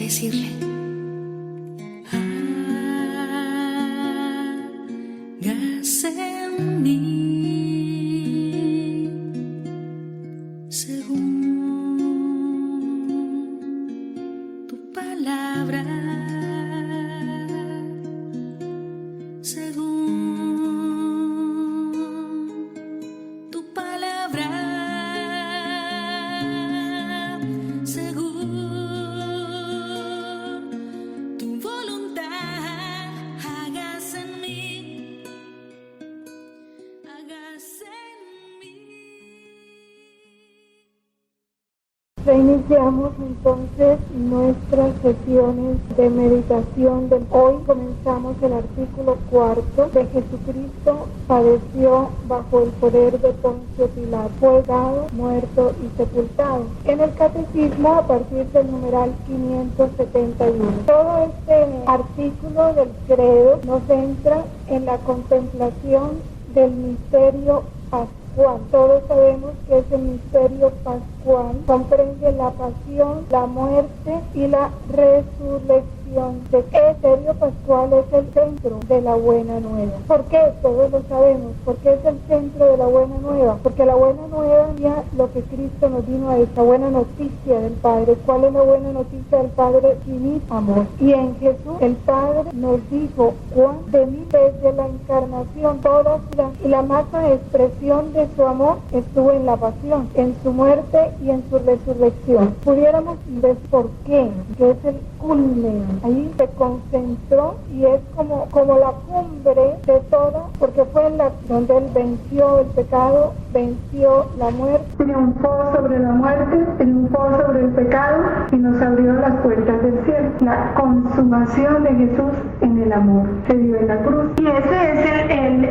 decirle: hágase en mí según tu palabra, según tu palabra, según tu voluntad. Hágase en mí, hágase en mí. Reiniciamos entonces nuestras sesiones de meditación. Hoy comenzamos el artículo 4 de Jesucristo padeció bajo el poder de Poncio Pilato, fue dado, muerto y sepultado. En el catecismo, a partir del numeral 571. Todo este artículo del credo nos centra en la contemplación del misterio pascual. Todos sabemos que ese misterio pascual comprende la pasión, la muerte y la resurrección. El misterio pascual es el centro de la buena nueva. ¿Por qué? Todos lo sabemos. ¿Por qué es el centro de la buena nueva? Porque la buena nueva es lo que Cristo nos vino a esta buena noticia del Padre. ¿Cuál es la buena noticia del Padre? Infinito amor. Y en Jesús el Padre nos dijo: Juan de mí desde la encarnación, toda la máxima expresión de su amor estuvo en la pasión, en su muerte y en su resurrección. Pudiéramos ver por qué, que es el culmen. Ahí se concentró y es como la cumbre de todo, porque fue en la donde él venció el pecado, venció la muerte, triunfó sobre la muerte, triunfó sobre el pecado y nos abrió las puertas del cielo. La consumación de Jesús en el amor se dio en la cruz. Y ese es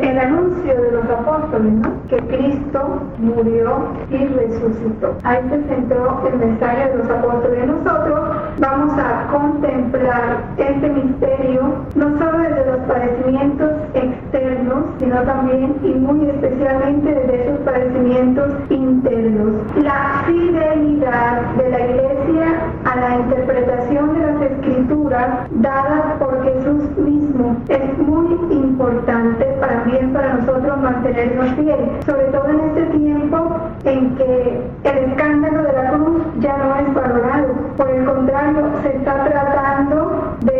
el anuncio de los apóstoles, ¿no? Que Cristo murió y resucitó. Ahí se centró el mensaje de los apóstoles. Nosotros vamos a contemplar este misterio no solo desde los padecimientos externos, sino también y muy especialmente desde esos padecimientos internos. La fidelidad de la Iglesia a la interpretación de las Escrituras dadas por Jesús mismo es muy importante también para nosotros mantenernos fieles, sobre todo en este tiempo en que el escándalo de la cruz ya no es valorado. Por el contrario, se está tratando de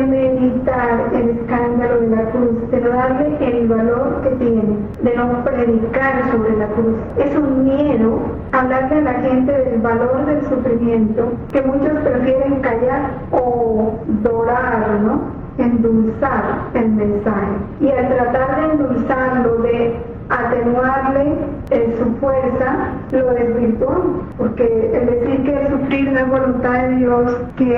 meditar el escándalo de la cruz, de no darle el valor que tiene, de no predicar sobre la cruz. Es un miedo hablarle a la gente del valor del sufrimiento, que muchos prefieren callar o dorar, ¿no? Endulzar el mensaje. Y al tratar de endulzarlo, de atenuarle su fuerza, lo desvirtuó, porque el decir que sufrir no es voluntad de Dios, que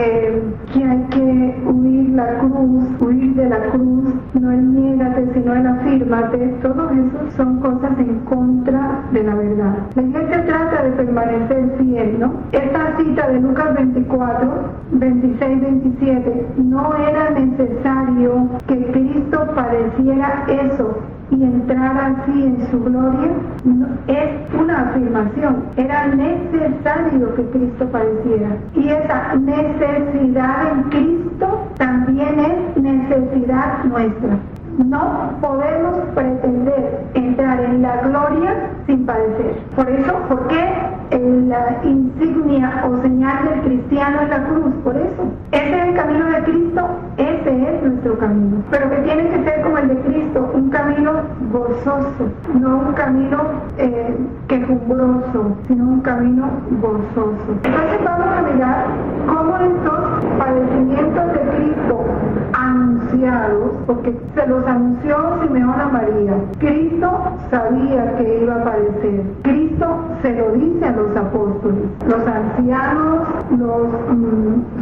hay que huir de la cruz, no es niégate sino el afírmate, todo eso son cosas en contra de la verdad. La iglesia trata de permanecer fiel, ¿no? Esta cita de Lucas 24, 26, 27, no era necesario que Cristo padeciera eso y entrar así en su gloria, no, es una afirmación. Era necesario que Cristo padeciera, y esa necesidad en Cristo también es necesidad nuestra. No podemos pretender entrar en la gloria sin padecer. Por eso, ¿por qué la insignia o señal del cristiano es la cruz? Por eso. Ese es el camino de Cristo, ese es nuestro camino. Pero que tiene que ser como el de Cristo, un camino gozoso, no un camino quejumbroso, sino un camino gozoso. Entonces vamos a mirar cómo estos padecimientos de Cristo anunciados, porque se los anunció Simeón a María. Cristo sabía que iba a padecer. Cristo se lo dice a los apóstoles. Los ancianos, los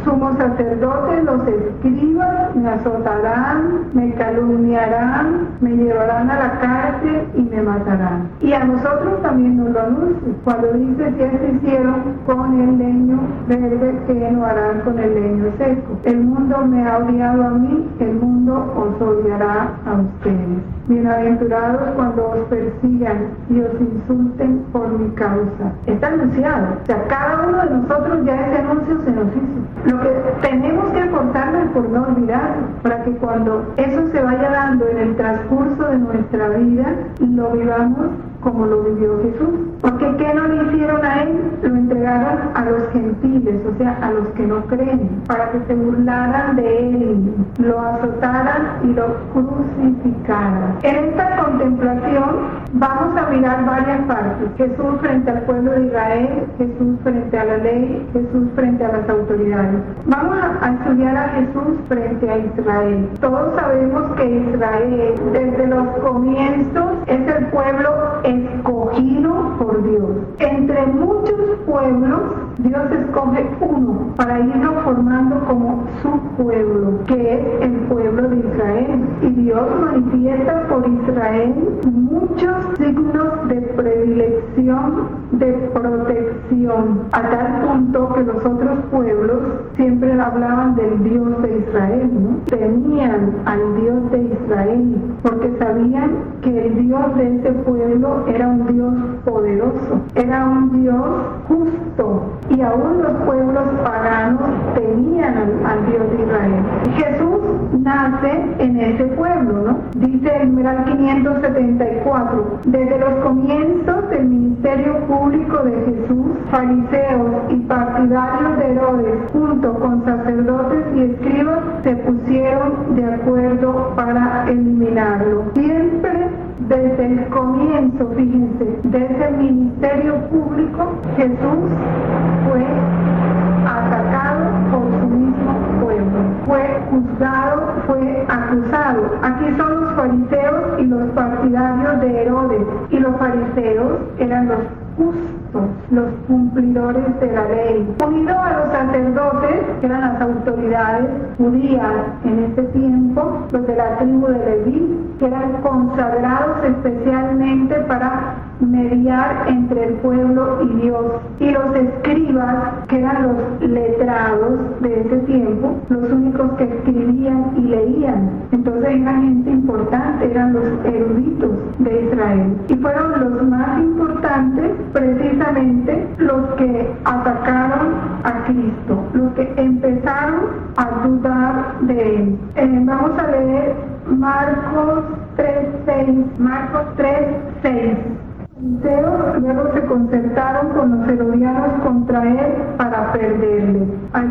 sumos sacerdotes, los escribas me azotarán, me calumniarán, me llevarán a la cárcel y me matarán. Y a nosotros también nos lo anuncia. Cuando dice que esto hicieron con el leño verde, que no harán con el leño seco. El mundo me ha odiado a mí, el mundo os odiará a ustedes. Bienaventurados cuando os persigan y os insulten por mi causa. Está anunciado. O sea, cada uno de nosotros ya ese anuncio se nos hizo. Lo que por no olvidarlo, para que cuando eso se vaya dando en el transcurso de nuestra vida, lo vivamos como lo vivió Jesús. Porque ¿qué no le hicieron a él? Lo entregaron a los gentiles, o sea, a los que no creen, para que se burlaran de él, lo azotaran y lo crucificaran. En esta contemplación vamos a mirar varias partes. Jesús frente al pueblo de Israel, Jesús frente a la ley, Jesús frente a las autoridades. Vamos a estudiar a Jesús frente a Israel. Todos sabemos que Israel, desde los comienzos, es el pueblo escogido por Dios. Entre muchos pueblos, Dios escoge uno para irlo formando como su pueblo, que es el pueblo de Israel. Y Dios manifiesta por Israel muchos signos de predilección, de protección, a tal punto que los otros pueblos siempre hablaban del Dios de Israel, ¿no? Temían al Dios de Israel, porque sabían que el Dios de ese pueblo era un Dios poderoso, era un Dios justo, y aún los pueblos paganos temían al Dios de Israel. Jesús nace en ese pueblo, ¿no? Dice el numeral 574, desde los comienzos del ministerio público de Jesús, fariseos y partidarios de Herodes, junto con sacerdotes y escribas, se pusieron de acuerdo para eliminarlo. Siempre desde el comienzo, fíjense, desde el ministerio público, Jesús fue atacado por su mismo pueblo, fue juzgado, fue acusado. Aquí son los fariseos y los partidarios de Herodes, y los fariseos eran los justos, los cumplidores de la ley, unido a los sacerdotes, que eran las autoridades judías en ese tiempo, los de la tribu de Leví, que eran consagrados especialmente para mediar entre el pueblo y Dios, y los escribas, que eran los letrados de ese tiempo, los únicos que escribían y leían. Entonces era gente importante, eran los eruditos de Israel, y fueron los más importantes, precisamente los que atacaron a Cristo, los que empezaron a dudar de él. Vamos a leer Marcos 3:6. Marcos 3:6. Luego se concertaron con los herodianos contra él para perderle.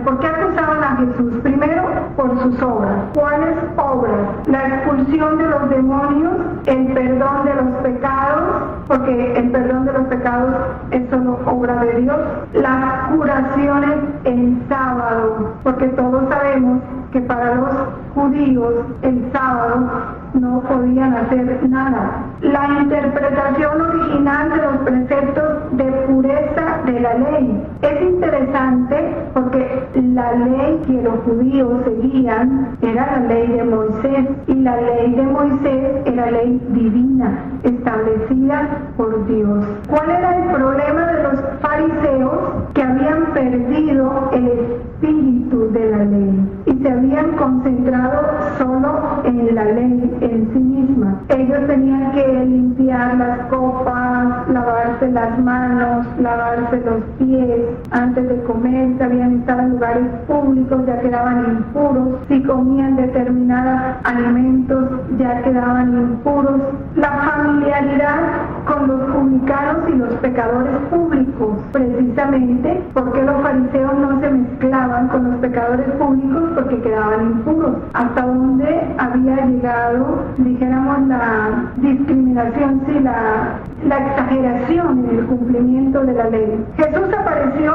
¿Por qué acusaban a Jesús? Primero, por sus obras. ¿Cuáles obras? La expulsión de los demonios, el perdón de los pecados, porque el perdón de los pecados es solo obra de Dios. Las curaciones en sábado, porque todos sabemos que para los judíos el sábado no podían hacer nada. La interpretación original de los preceptos de pureza de la ley. Es interesante porque la ley que los judíos seguían era la ley de Moisés, y la ley de Moisés era ley divina, establecida por Dios. ¿Cuál era el problema de los fariseos? Que habían perdido el espíritu de la ley y se habían concentrado solo en la ley en sí misma. Ellos tenían que limpiar las copas, lavarse las manos, lavarse los pies antes de comer, sabían estar en lugares públicos, ya quedaban impuros, si comían determinados alimentos ya quedaban impuros. La familiaridad con los publicanos y los pecadores públicos, precisamente porque los fariseos no se mezclaban con los pecadores públicos porque quedaban impuros. Hasta donde había llegado, dijéramos, la discriminación, sí, la exageración en el cumplimiento de la ley. Jesús apareció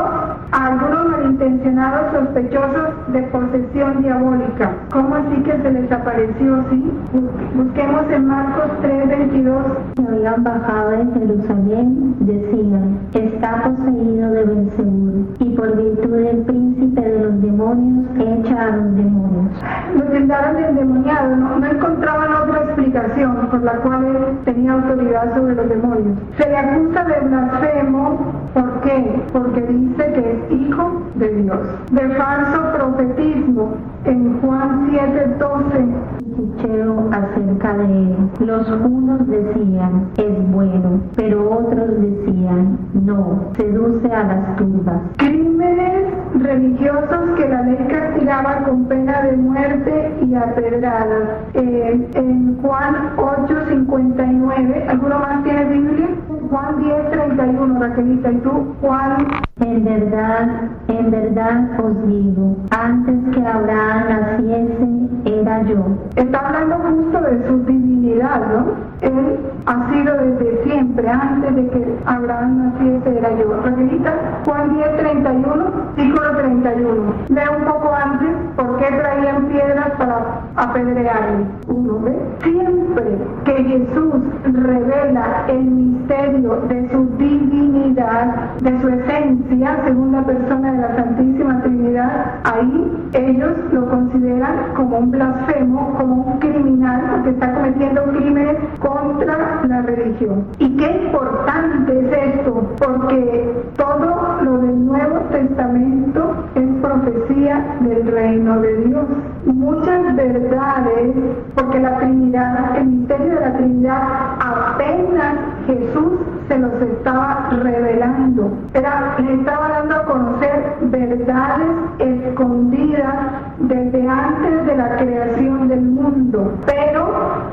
a algunos malintencionados sospechosos de posesión diabólica. ¿Cómo así que se les apareció? Sí, busquemos en Marcos 3:22. Habían bajado de Jerusalén, decían: está poseído de Belzebú, y por virtud del príncipe de los demonios echa a los demonios. Lo tildaron de endemoniado, no encontraban otra explicación por la cual él tenía autoridad sobre los demonios. Se le acusa de blasfemo, ¿por qué? Porque dice que es hijo de Dios. De falso profetismo, en Juan 7:12. Cucheo acerca de él. Los unos decían: es bueno, pero otros decían: no, seduce a las turbas. Crímenes religiosos que la ley castigaba con pena pena de muerte y apedradas. En Juan 8:59, ¿alguno más tiene Biblia? Juan 10:31, Raquelita, ¿y tú? Juan. En verdad os digo, antes que Abraham naciese, era yo. Está hablando justo de su divinidad, ¿no? Él ha sido desde siempre, antes de que Abraham naciese, era yo. Raquelita, Juan 10:31, versículo 31. Lea un poco antes, ¿por qué traían piedras para apedrearle? Uno ve. Siempre que Jesús revela el misterio de su divinidad, de su esencia, segunda persona de la Santísima Trinidad, ahí ellos lo consideran como un blasfemo, como un criminal, porque está cometiendo crímenes contra la religión. ¿Y qué importante es esto? Porque todo lo del Nuevo Testamento es profecía del reino de Dios. Muchas verdades, porque la Trinidad, el misterio de la Trinidad, apenas Jesús se los estaba revelando. Le estaba dando a conocer verdades escondidas desde antes de la creación del mundo. Pero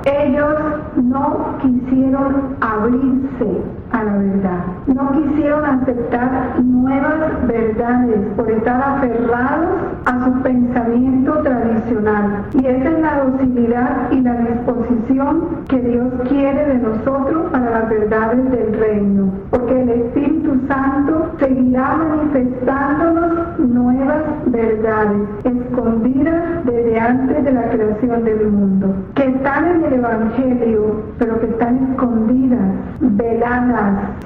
ellos no quisieron abrirse a la verdad. No quisieron aceptar nuevas verdades por estar aferrados a su pensamiento tradicional. Y esa es la docilidad y la disposición que Dios quiere de nosotros para las verdades del reino. Porque el Espíritu Santo seguirá manifestándonos nuevas verdades escondidas desde antes de la creación del mundo, que están en el Evangelio, pero que están escondidas, veladas.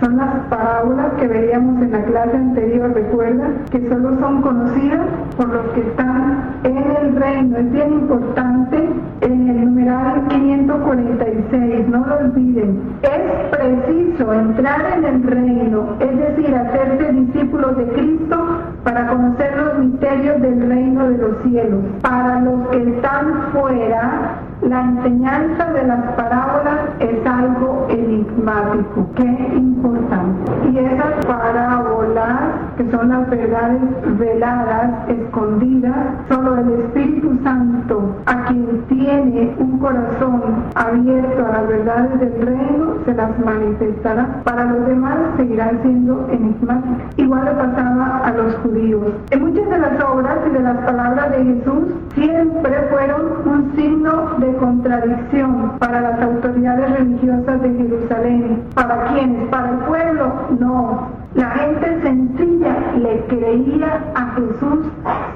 Son las parábolas que veíamos en la clase anterior, recuerda, que solo son conocidas por los que están en el reino. Es bien importante en el numeral 546, no lo olviden. Es preciso entrar en el reino, es decir, hacerse discípulos de Cristo para conocer los misterios del reino de los cielos. Para los que están fuera, la enseñanza de las parábolas es algo enigmático. Qué importante. Y esas parábolas, que son las verdades veladas, escondidas, solo el Espíritu Santo, a quien tiene un corazón abierto a las verdades del reino, se las manifestará. Para los demás seguirán siendo enigmáticas. Igual le pasaba a los judíos. En muchas de las obras y de las palabras de Jesús siempre fueron un signo de contradicción para las autoridades religiosas de Jerusalén. ¿Para quiénes? ¿Para el pueblo? No. La gente sencilla le creía a Jesús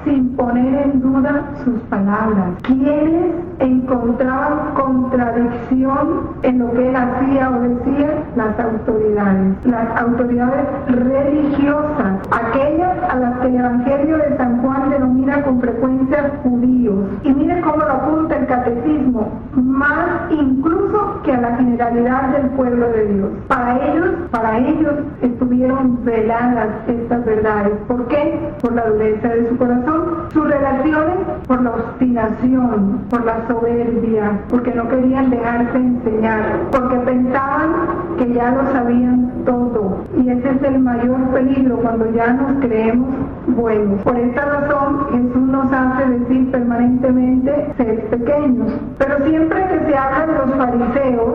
sin poner en duda sus palabras. Quienes encontraban contradicción en lo que él hacía o decía, las autoridades religiosas, aquellas a las que el Evangelio de San Juan denomina con frecuencia judíos. Y mire cómo lo apunta el catecismo, más incluso que a la generalidad del pueblo de Dios. Para ellos estuvieron veladas estas verdades. ¿Por qué? Por la dureza de su corazón. Sus relaciones, por la obstinación, por la soberbia, porque no querían dejarse enseñar, porque pensaban que ya lo sabían todo. Y ese es el mayor peligro cuando ya nos creemos buenos. Por esta razón, Jesús nos hace decir permanentemente, sed pequeños. Pero siempre que se habla de los fariseos,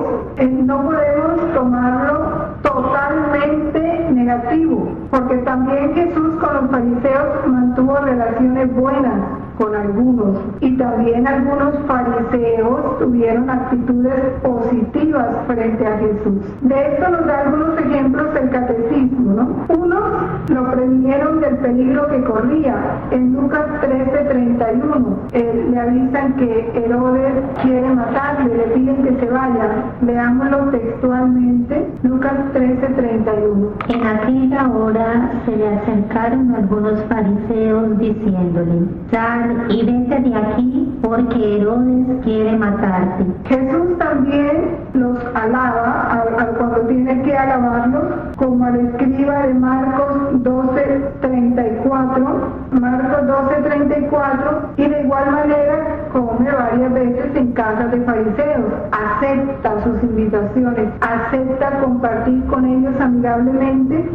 no podemos tomarlo totalmente negativo, porque también Jesús con los fariseos mantuvo relaciones buenas con algunos, y también algunos fariseos tuvieron actitudes positivas frente a Jesús. De esto nos da algunos ejemplos el catecismo, ¿no? Unos lo previnieron del peligro que corría. En Lucas 13:31 le avisan que Herodes quiere matarle, le piden que se vaya. Leámoslo textualmente, Lucas 13:31. En aquella hora se le acercaron algunos fariseos diciéndole, sal y vete de aquí porque Herodes quiere matarte. Jesús también los alaba cuando tiene que alabarlos, como al escriba de Marcos 12:34, y de igual manera come varias veces en casas de fariseos, acepta sus invitaciones, acepta compartir con ellos amigablemente,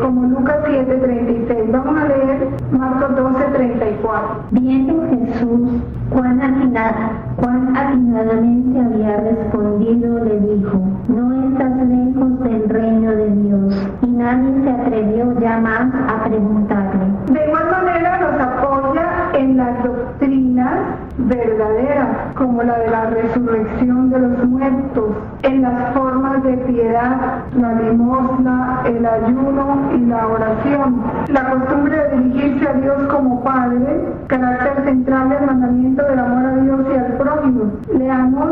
como Lucas 7:36. Vamos a leer Marcos 12:34. 34. Viendo Jesús cuán atinadamente había respondido, le dijo: no estás lejos del reino de Dios. Y nadie se atrevió ya más a preguntarle. De igual manera nos apoya en las doctrinas verdaderas, como la de la resurrección de los muertos, en las formas de piedad, la limosna, el ayuno y la oración, la costumbre de dirigirse a Dios como Padre, carácter central del mandamiento del amor a Dios y al prójimo. Leamos,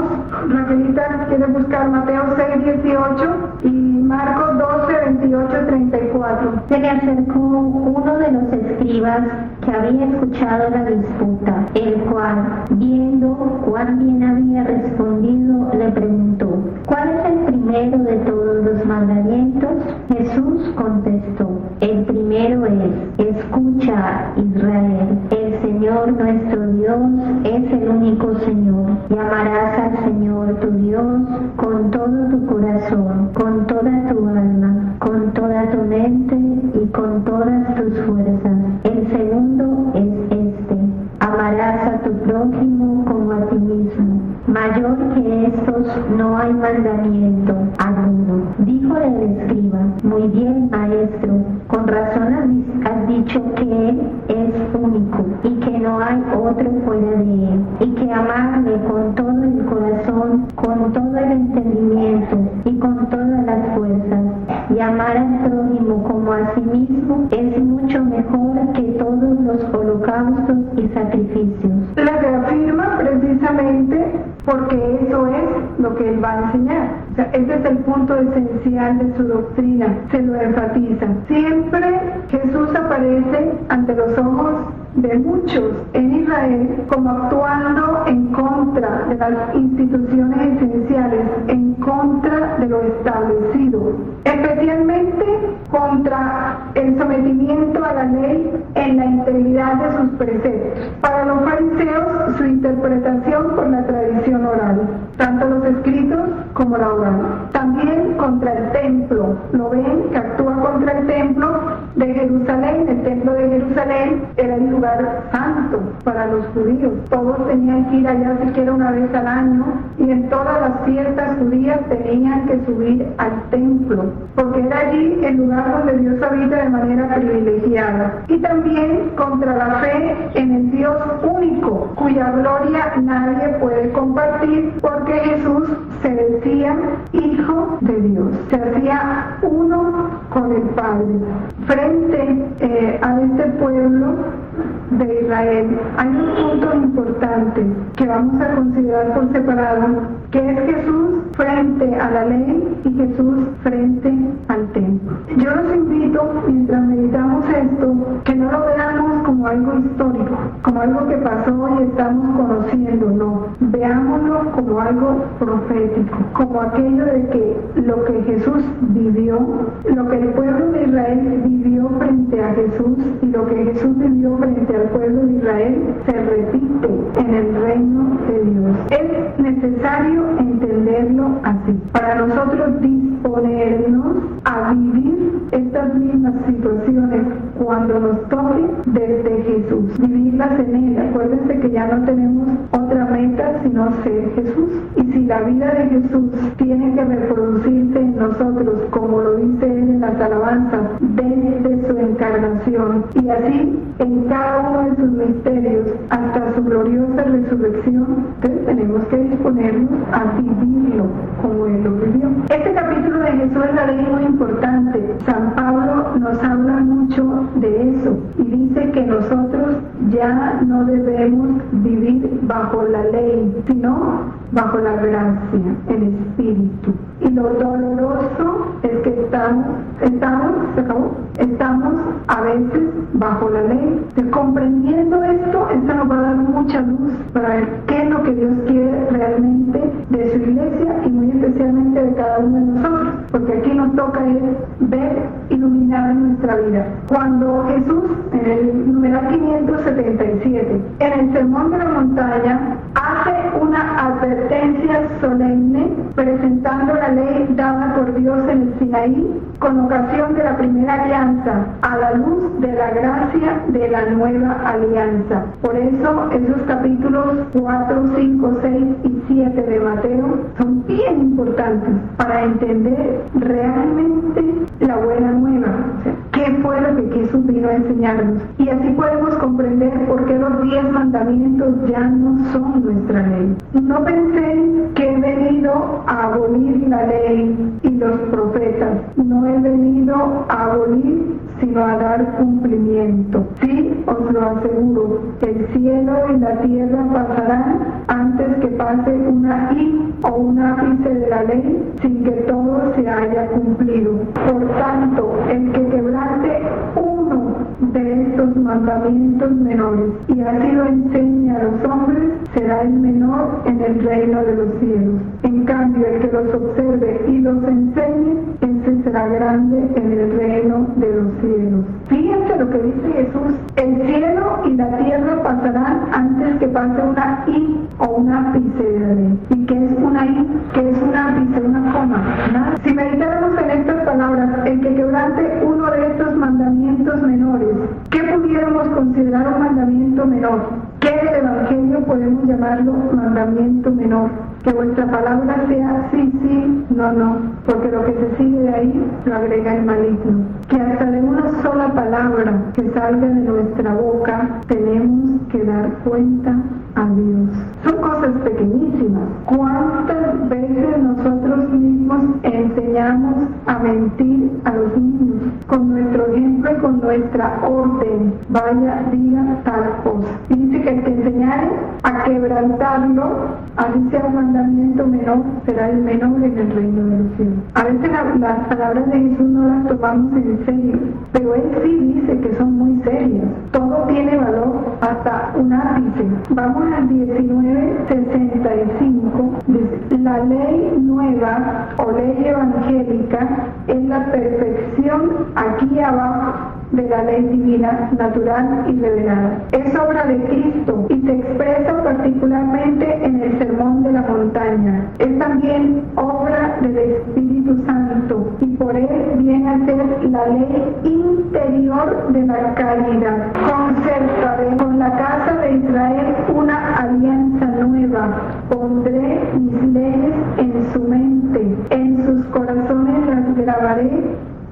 Raquelita, quiere buscar Mateo 6:18 y Marcos 12:28-34. Se le acercó uno de los escribas que había escuchado la disputa, el cual, viendo cuán bien había respondido, le preguntó: ¿cuál es el primero de todos los mandamientos? Jesús contestó: el primero es: escucha, Israel, el Señor nuestro Dios es el único Señor, y amarás al Señor tu Dios con todo tu corazón, con toda tu alma, con toda tu mente y con todas tus fuerzas. El segundo es este: amarás a tu prójimo como a ti mismo. Mayor que estos no hay mandamiento alguno. Díjole el escriba: muy bien, maestro, con razón has dicho que Él es único y que no hay otro fuera de Él, y que amarle con todo el corazón, con todo el entendimiento y con todas las fuerzas, y amar al prójimo como a sí mismo es mucho mejor que todos los holocaustos y sacrificios. La reafirma precisamente porque eso es lo que él va a enseñar. O sea, ese es el punto esencial de su doctrina, se lo enfatiza. Siempre Jesús aparece ante los ojos de muchos en Israel como actuando en contra de las instituciones esenciales, en contra de lo establecido, especialmente contra el sometimiento a la ley en la integridad de sus preceptos. Para los fariseos, su interpretación por la tradición oral, tanto los escritos como la oral. También contra el templo, lo ven que actúa contra el templo de Jerusalén. El templo de Jerusalén era el lugar santo para los judíos. Todos tenían que ir allá siquiera una vez al año, y en todas las fiestas judías tenían que subir al templo, porque era allí el lugar donde Dios habita de manera privilegiada. Y también contra la fe en el Dios único, cuya gloria nadie puede compartir, porque Jesús se decía Hijo de Dios, se hacía uno con el Padre. Frente a este pueblo de Israel hay un punto importante que vamos a considerar por separado, que es Jesús frente a la ley y Jesús frente al templo. Yo los invito, mientras meditamos esto, que no lo veamos como algo histórico, como algo que pasó y estamos conociendo, no. Veámoslo como algo profético, como aquello de que lo que Jesús vivió, lo que el pueblo de Israel vivió frente a Jesús y lo que Jesús vivió frente al pueblo de Israel se repite en el reino de Dios. Es necesario entenderlo así, para nosotros disponernos a vivir estas mismas situaciones cuando nos toque desde Jesús, vivirlas en Él. Acuérdense que ya no tenemos otra meta sino ser Jesús, y si la vida de Jesús tiene que reproducirse en nosotros, como lo dice Él en las alabanzas, desde su encarnación y así en cada uno de sus misterios hasta su gloriosa resurrección, entonces tenemos que disponernos a vivirlo como Él lo vivió. Este capítulo de Jesús es la ley muy importante. San Pablo nos habla mucho de eso y dice que nosotros ya no debemos vivir bajo la ley, sino bajo la gracia, el Espíritu. Y lo doloroso es que estamos a veces bajo la ley. Comprendiendo esto nos va a dar mucha luz para ver qué es lo que Dios quiere realmente de su iglesia y muy especialmente de cada uno de nosotros, porque aquí nos toca ver iluminar nuestra vida. Cuando Jesús, en el numeral 577, en el Sermón de la Montaña, hace una advertencia solemne presentando la ley dada por Dios en el Sinaí, con ocasión de la primera alianza, a la luz de la gracia de la nueva alianza. Por eso esos capítulos 4, 5, 6 y 7 de Mateo son bien importantes para entender realmente la buena nueva. O sea, ¿qué fue lo que Jesús vino a enseñarnos? Y así podemos comprender por qué los 10 mandamientos ya no son nuestra ley. No penséis que he venido a abolir la ley y los profetas. No he venido a abolir, sino a dar cumplimiento. Sí, os lo aseguro, el cielo y la tierra pasarán antes que pase una i o un ápice de la ley sin que todo se haya cumplido. Por tanto, el que quebrante uno de estos mandamientos menores y así lo enseñe a los hombres, será el menor en el reino de los cielos. En cambio, el que los observe y los enseñe, ese será grande en el reino de los cielos. Fíjense lo que dice Jesús: el cielo y la tierra pasarán antes que pase una i o un ápice de la ley. ¿Y qué es una i? ¿Qué es un ápice? Una coma. ¿Nada? Si meditáramos en estas palabras, el que quebrante uno de estos mandamientos menores, ¿qué pudiéramos considerar un mandamiento menor? ¿Qué del Evangelio podemos llamarlo mandamiento menor? Que vuestra palabra sea sí, sí, no, no, porque lo que se sigue de ahí lo agrega el maligno. Que hasta de una sola palabra que salga de nuestra boca tenemos que dar cuenta a Dios. Son cosas pequeñísimas. ¿Cuántas veces nosotros mismos enseñamos a mentir a los niños? Con nuestro ejemplo y con nuestra orden. Vaya, diga tal cosa. Y dice que el que enseñare a quebrantarlo, así sea un mandamiento menor, será el menor en el reino de los cielos. A veces las palabras de Jesús no las tomamos en serio, pero Él sí dice que son muy serias. Todo tiene valor, hasta un ápice. Vamos al 1965. Dice: la ley nueva o ley evangélica es la perfección aquí abajo de la ley divina, natural y revelada. Es obra de Cristo y se expresa particularmente en el Sermón de la Montaña. Es también obra del Espíritu Santo y por él viene a ser la ley interior de la caridad. Concertaré con la casa de Israel una alianza nueva. Pondré mis leyes en su mente, en sus corazones las grabaré,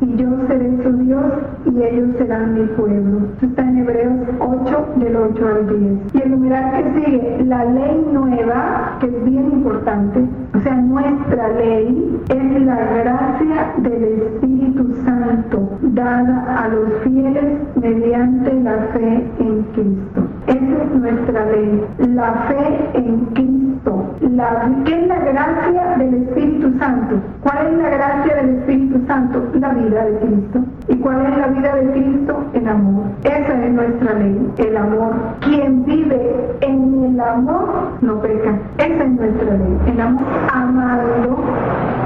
y yo seré su Dios y ellos serán mi pueblo. Esto está en Hebreos 8, del 8 al 10. Y el numeral que sigue, la ley nueva, que es bien importante, o sea, nuestra ley es la gracia del Espíritu Santo dada a los fieles mediante la fe en Cristo. Esa es nuestra ley, la fe en Cristo. ¿Qué es la gracia del Espíritu Santo? ¿Cuál es la gracia del Espíritu Santo? La vida de Cristo. ¿Y cuál es la vida de Cristo? El amor. Esa es nuestra ley, el amor. Quien vive en el amor no peca. Esa es nuestra ley, el amor. Amando,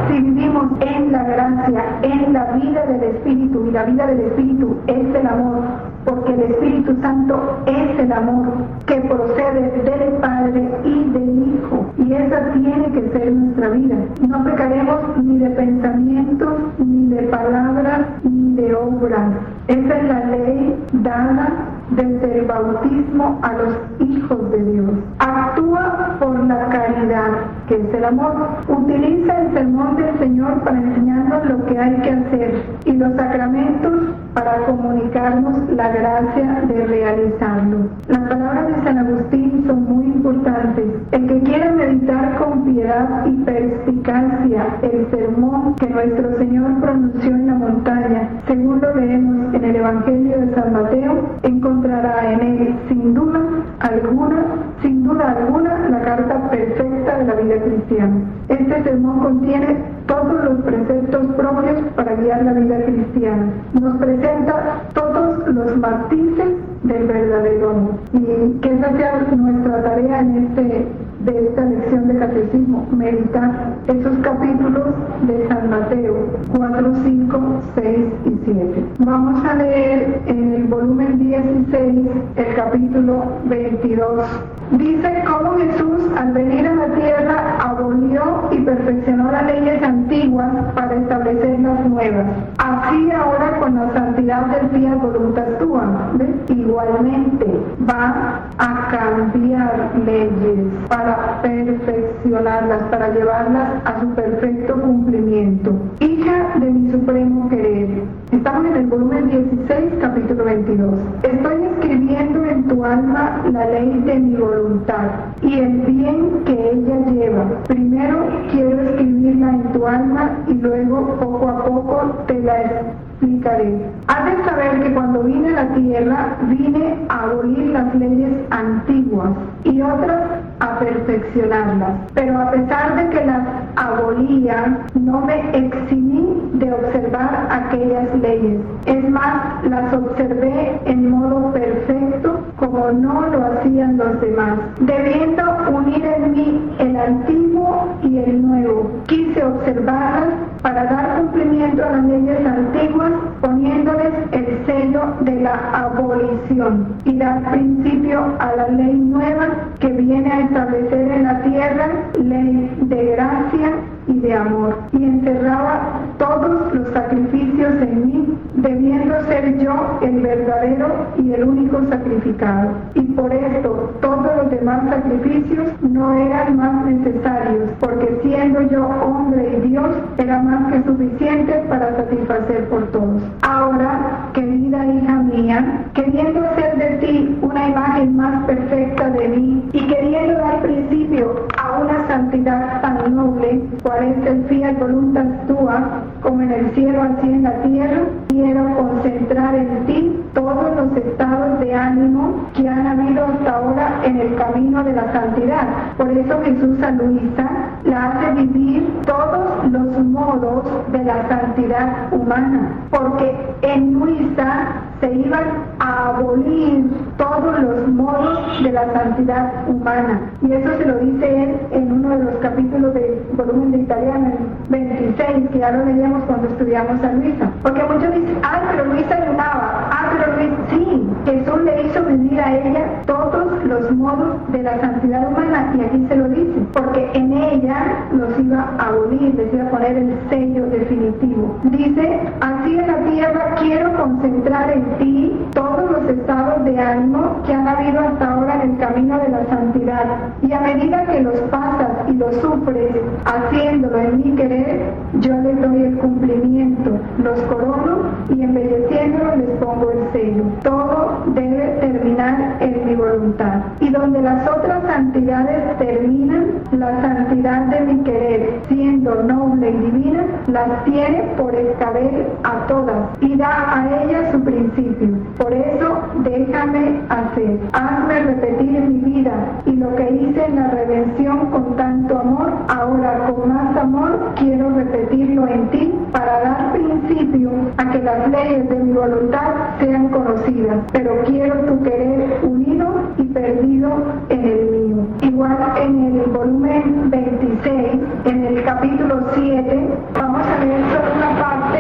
si vivimos en la gracia, en la vida del Espíritu, y la vida del Espíritu es el amor, porque el Espíritu Santo es el amor que procede del Padre y del Hijo, y esa tiene que ser nuestra vida. No pecaremos ni de pensamientos, ni de palabras, ni de obras. Esa es la ley dada desde el bautismo a los hijos de Dios. Actúa por la caridad, que es el amor. Utiliza el sermón del Señor para enseñarnos lo que hay que hacer y los sacramentos para comunicarnos la gracia de realizarlo. Las palabras de San Agustín son muy importantes. El que quiera meditar con piedad y perspicacia el sermón que nuestro Señor pronunció en la montaña, según lo leemos en el Evangelio de San Mateo, encontrará en él sin duda alguna la carta perfecta de la vida cristiana. Este sermón contiene todos los preceptos propios para guiar la vida cristiana. Nos presenta todos los matices del verdadero amor. Y que esa sea nuestra tarea de esta lección de catecismo, meditar esos capítulos de San Mateo 4, 5, 6 y 7. Vamos a leer en el volumen 16 el capítulo 22. Dice cómo Jesús, al venir a la tierra, abolió y perfeccionó las leyes antiguas para establecer las nuevas. Así ahora con la santidad del fiat voluntas tua, ¿ves? Igualmente va a cambiar leyes para perfeccionarlas, para llevarlas a su perfecto cumplimiento. Hija de mi supremo querer. Estamos en el volumen 16, capítulo 22. Estoy escribiendo en tu alma la ley de mi voluntad y el bien que ella lleva. Primero quiero escribirla en tu alma y luego poco a poco te la explicaré. Has de saber que cuando vine a la tierra, vine a abolir las leyes antiguas y otras a perfeccionarlas. Pero a pesar de que las abolía, no me eximí de observar aquellas leyes. Es más, las observé en modo perfecto, como no lo hacían los demás. Debiendo unir en mí el antiguo y el nuevo, quise observarlas para dar cumplimiento a las leyes antiguas, poniéndoles el sello de la abolición y dar principio a la ley nueva que viene a establecer en la tierra, ley de gracia y de amor, y encerraba todos los sacrificios en mí, debiendo ser yo el verdadero y el único sacrificado. Y por esto todos los demás sacrificios no eran más necesarios, porque siendo yo hombre y Dios, era más que suficiente para satisfacer por todos. Ahora, querida hija mía, queriendo hacer de ti una imagen más perfecta de mí y queriendo dar principio a una santidad tan noble, cual es el fiat voluntas tua, como en el cielo así en la tierra, quiero concentrar en ti todos los estados de ánimo que han habido hasta ahora en el camino de la santidad. Por eso Jesús a Luisa la hace vivir todos los modos de la santidad humana, porque en Luisa se iban a abolir todos los modos de la santidad humana. Y eso se lo dice él en uno de los capítulos del volumen de italiano, el 26, que ya lo leíamos cuando estudiamos a Luisa. Porque muchos dicen, pero Luisa ayunaba, pero Luisa, sí, Jesús le hizo vivir a ella todos los modos de la santidad humana, y aquí se lo dice, porque en ella los iba a abolir, les iba a poner el sello definitivo. Dice, así en la tierra quiero concentrar en ti todos los estados de ánimo que han habido hasta ahora en el camino de la santidad, y a medida que los pasas y los sufres haciéndolo en mi querer, yo les doy el cumplimiento, los corono y embelleciéndolos les pongo el sello. Todo debe terminar en mi voluntad, y donde las otras santidades terminan, la santidad de mi querer, siendo noble y divina, las tiene por escabel a todas y da a ellas su principio. Por eso déjame hacer, hazme repetir en mi vida, y lo que hice en la redención con tanto amor, ahora con más amor quiero repetirlo en ti, para dar principio a que las leyes de mi voluntad sean conocidas, pero quiero tu querer unido y perdido en el mío. Igual en el volumen 26, en el capítulo 7, vamos a leer solo una parte.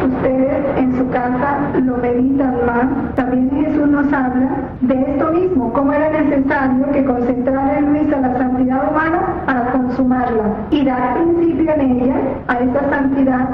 Ustedes en su casa lo meditan más. También Jesús nos habla de esto mismo, cómo era necesario que concentrara en Luisa la santidad humana para consumarla y dar principio en ella a esa santidad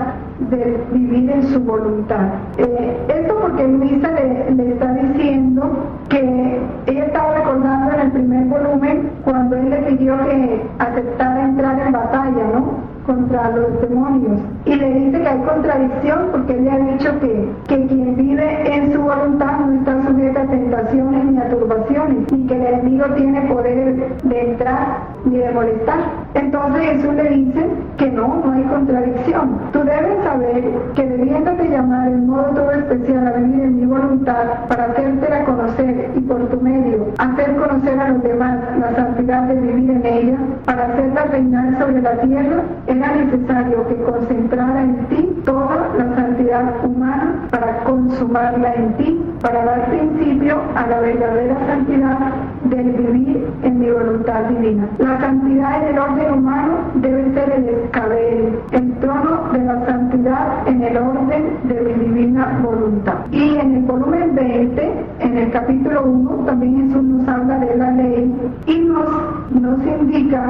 de vivir en su voluntad. Esto porque Luisa le está diciendo que ella estaba recordando en el primer volumen cuando él le pidió que aceptara entrar en batalla, ¿no?, contra los demonios, y le dice que hay contradicción porque él le ha dicho que quien vive en su voluntad no está sujeta a tentaciones ni a turbaciones, y que el enemigo tiene poder de entrar ni de molestar. Entonces Jesús le dice que no hay contradicción. Tú debes saber que debiéndote llamar en modo todo especial a vivir en mi voluntad para hacértela conocer y por tu medio hacer conocer a los demás la santidad de vivir en ella, para hacerla reinar sobre la tierra, era necesario que concentrara en ti toda la santidad humana para consumarla en ti, para dar principio a la verdadera santidad del vivir en mi voluntad divina. La santidad en el orden humano debe ser el escabel, el trono de la santidad en el orden de mi divina voluntad. Y en el volumen 20, en el capítulo 1, también Jesús nos habla de la ley y nos indica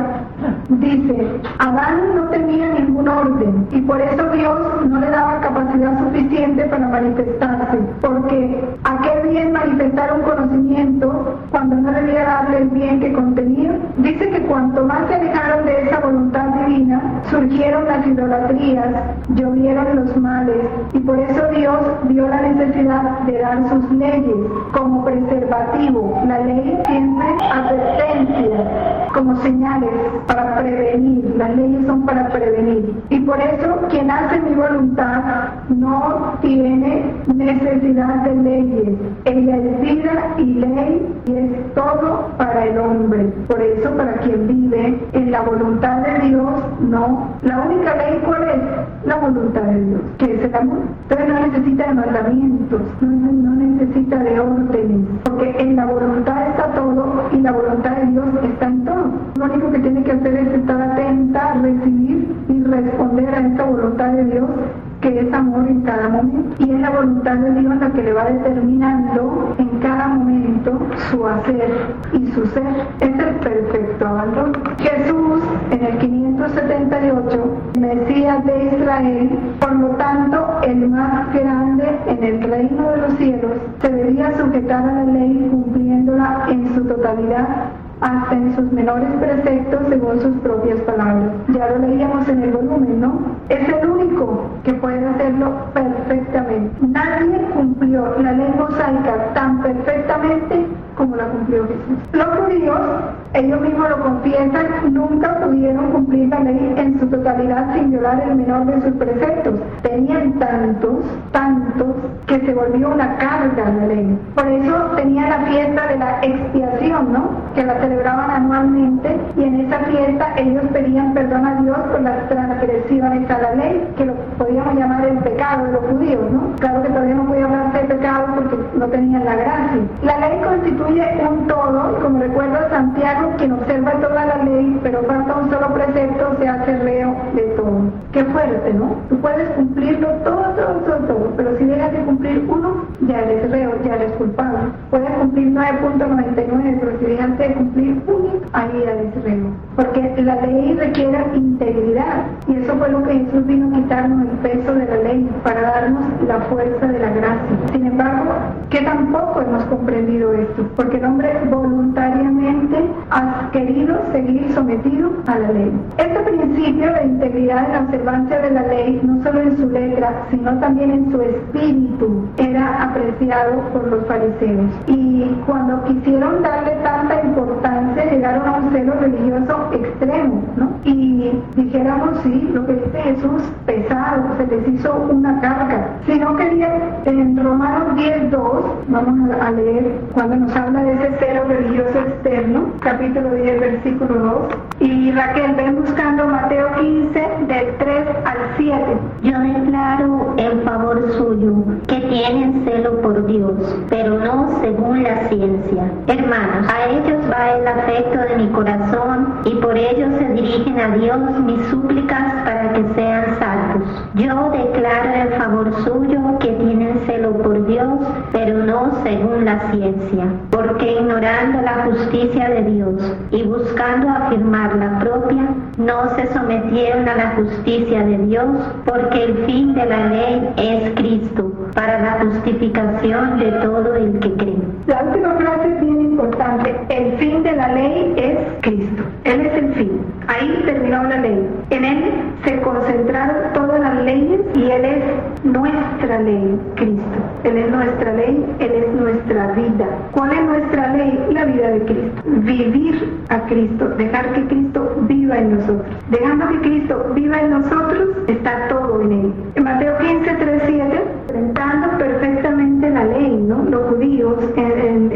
Dice, Adán no tenía ningún orden y por eso Dios no le daba capacidad suficiente para manifestarse, porque ¿a qué bien manifestar un conocimiento cuando no debía darle el bien que contenía? Dice que cuanto más se alejaron de esa voluntad divina, surgieron las idolatrías, llovieron los males, y por eso Dios vio la necesidad de dar sus leyes como preservativo. La ley siempre advertencias, como señales para prevenir. Las leyes son para prevenir. Y por eso quien hace mi voluntad no tiene necesidad de leyes. Ella es vida y ley y es todo para el hombre. Por eso para quien vive en la voluntad de Dios, no. La única ley, ¿cuál es? La voluntad de Dios, que es el amor. Entonces no necesita de mandamientos, no necesita de órdenes, porque en la voluntad está todo y la voluntad de Dios está en todo. Lo único que tiene que hacer es estar atenta, recibir y responder a esta voluntad de Dios, que es amor en cada momento. Y es la voluntad de Dios la que le va determinando en cada momento su hacer y su ser. Es el perfecto abandono. Jesús, en el 578, Mesías de Israel, por lo tanto, el más grande en el reino de los cielos, se debía sujetar a la ley cumpliéndola en su totalidad, hasta en sus menores preceptos según sus propias palabras. Ya lo leíamos en el volumen, ¿no? Es el único que puede hacerlo perfectamente. Nadie cumplió la ley mosaica tan perfectamente como la cumplió Jesús. Los judíos, ellos mismos lo confiesan, nunca pudieron cumplir la ley en su totalidad sin violar el menor de sus preceptos. Tenían tantos, que se volvió una carga la ley. Por eso tenían la fiesta de la expiación, ¿no? Que la celebraban anualmente, y en esa fiesta ellos pedían perdón a Dios por las transgresiones a la ley, que lo podíamos llamar el pecado de los judíos, ¿no? Claro que todavía no podía hablar de pecado porque no tenían la gracia. La ley constituye un todo, como recuerda Santiago, quien observa toda la ley, pero falta un solo precepto, se hace reo de todo. Qué fuerte, ¿no? Tú puedes cumplirlo todo, pero si dejas de cumplir uno, ya eres reo, ya eres culpable. Puedes cumplir 9.99, pero si dejas de cumplir uno, ahí ya eres reo. Porque la ley requiere integridad, y eso fue lo que Jesús vino a quitarnos el peso de la ley, para darnos la fuerza de la gracia. Sin embargo, que tampoco hemos comprendido esto, porque el hombre voluntariamente ha querido seguir sometido a la ley. Este principio de integridad en la observancia de la ley, no solo en su letra, sino también en su espíritu, era apreciado por los fariseos. Y cuando quisieron darle tanta importancia, llegaron a un celo religioso extremo, ¿no? Y dijéramos, sí, lo que dice Jesús, pesado, se les hizo una carga. Si no querían, en Romanos 10:2, vamos a leer cuando nos habla de ese celo religioso externo, capítulo 10, versículo 2. Y Raquel, ven buscando Mateo 15, del 3 al 7. Yo declaro en favor suyo que tienen celo por Dios, pero no según la ciencia. Hermanos, a ellos va el afecto de mi corazón, y por ellos se dirigen a Dios mis súplicas para que sean salvos. Yo declaro en favor suyo que tienen celo por Dios, pero no según la ciencia, porque ignorando la justicia de Dios y buscando afirmar la propia, no se sometieron a la justicia de Dios, porque el fin de la ley es Cristo, para la justificación de todo el que cree. La última frase es bien importante. El fin de la ley es Cristo. Él es el fin. Ahí terminó la ley. En Él se concentraron todas las leyes y Él es nuestra ley, Cristo. Él es nuestra ley, Él es nuestra vida. ¿Cuál es nuestra ley? La vida de Cristo. Vivir a Cristo, dejar que Cristo viva en nosotros. Dejando que Cristo viva en nosotros, está todo en Él. En Mateo 15, 3, 7, enfrentando perfectamente la ley, ¿no? Los judíos en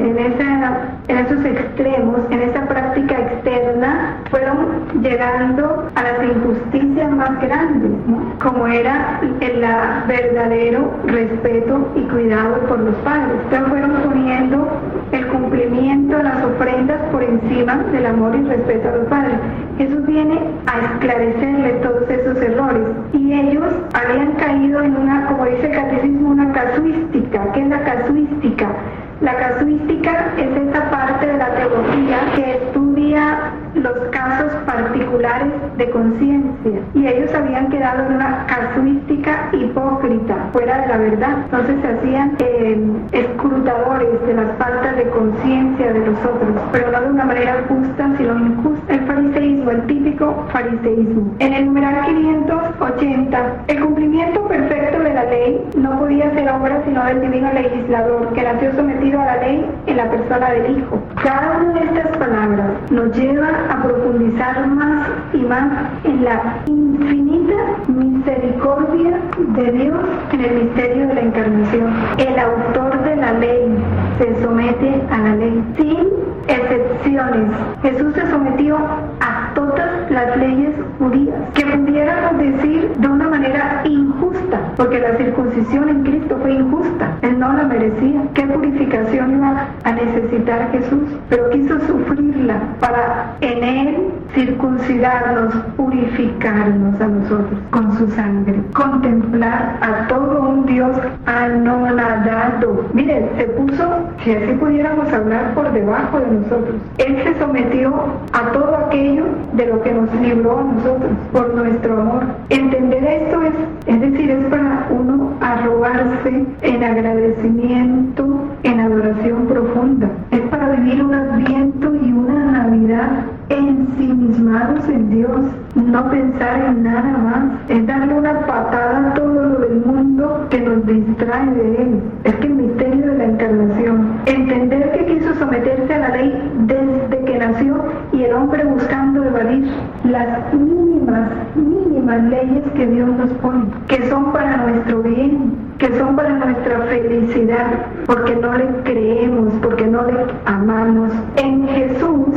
esos extremos, en esa práctica externa, fueron llegando a las injusticias más grandes, ¿no? Como era el verdadero respeto y cuidado por los padres. Entonces fueron poniendo el cumplimiento de las ofrendas por encima del amor y respeto a los padres. Jesús viene a esclarecerle todos esos errores, y ellos habían caído en una, como dice el catecismo, una casuística. ¿Qué es la casuística? La casuística es esa parte de la teología que estudia los casos particulares de conciencia, y ellos habían quedado en una casuística hipócrita, fuera de la verdad. Entonces se hacían escrutadores de las faltas de conciencia de los otros, pero no de una manera justa, sino injusta. El fariseísmo, el típico fariseísmo. En el numeral 580, el cumplimiento perfecto de la ley no podía ser obra sino del divino legislador, que nació sometido a la ley en la persona del Hijo. Cada una de estas palabras nos lleva a profundizar más y más en la infinita misericordia de Dios en el misterio de la encarnación. El autor de la ley se somete a la ley sin excepciones. Jesús se sometió a todas las leyes judías, que pudiéramos decir de una manera injusta, porque la circuncisión en Cristo fue injusta, Él no la merecía. ¿Qué purificación iba a necesitar Jesús? Pero quiso sufrirla para en Él circuncidarnos, purificarnos a nosotros con su sangre, contemplar a todo un Dios anonadado. Miren, se puso, si así pudiéramos hablar, por debajo de nosotros. Él se sometió a todo aquello de lo que nos libró a nosotros por nuestro amor. Entender esto es decir, es para uno arrogarse en agradecimiento, en adoración profunda. Es para vivir un Adviento y una Navidad ensimismados en Dios, no pensar en nada más. Es darle una patada a todo lo del mundo que nos distrae de Él. Es que el misterio de la encarnación, entender que quiso someterse a la ley desde que nació, y el hombre buscando evadir las mínimas leyes que Dios nos pone, que son para nuestro bien, que son para nuestra felicidad, porque no le creemos, porque no le amamos. En Jesús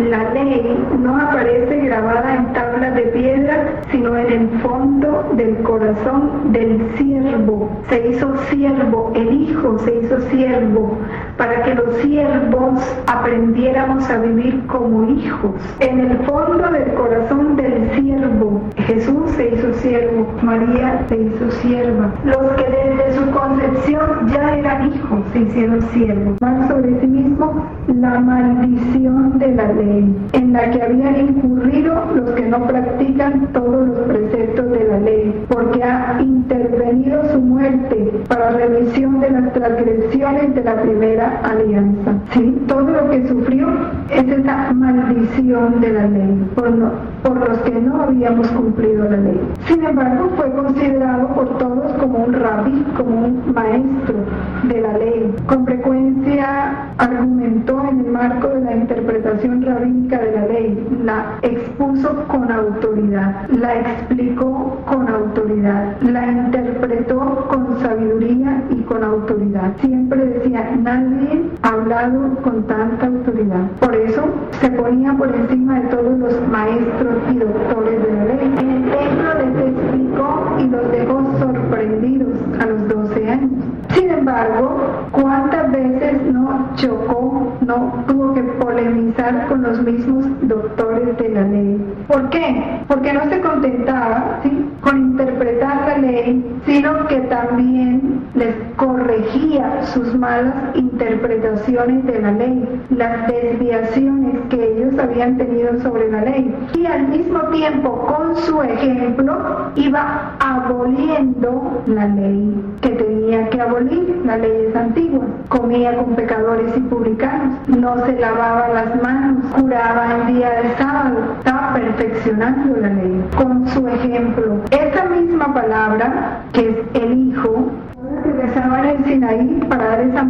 la ley no aparece grabada en tablas de piedra, sino en el fondo del corazón del siervo. Se hizo siervo, el Hijo se hizo siervo, para que los siervos aprendiéramos a vivir como hijos. En el fondo del corazón del siervo, Jesús se hizo siervo, María se hizo sierva. Los que desde su concepción ya eran hijos se hicieron siervos. Más sobre sí mismo la maldición de la ley, en la que habían incurrido los que no practican todos los preceptos de la ley, porque ha intervenido su muerte para remisión de las transgresiones de la primera alianza. Sí, todo lo que sufrió es esa maldición de la ley, por los que no habíamos cumplido la ley. Sin embargo, fue considerado por todos como un rabí, como un maestro de la ley. Con frecuencia argumentó en el marco de la interpretación rabínica de la ley, la expuso con autoridad, la explicó con autoridad, la interpretó con sabiduría y con autoridad. Siempre decía, nadie ha hablado con tanta autoridad. Por eso se ponía por encima de todos los maestros y doctores de la ley. En el templo les explicó y los dejó sorprendidos a los 12 años. Sin embargo, ¿cuántas veces no chocó, no tuvo que polemizar con los mismos doctores de la ley? ¿Por qué? Porque no se contentaba, ¿sí?, con interpretar la ley, sino que también les corregía sus malas interpretaciones de la ley, las desviaciones que ellos habían tenido sobre la ley. Y al mismo tiempo, con su ejemplo, iba aboliendo la ley que tenía que abolir, las leyes antiguas. Comía con pecadores y publicanos, no se lavaba las manos, curaba el día del sábado, estaba perfeccionando la ley con su ejemplo. Esa misma palabra, que es el Hijo, que rezaba en el Sinaí para dar esa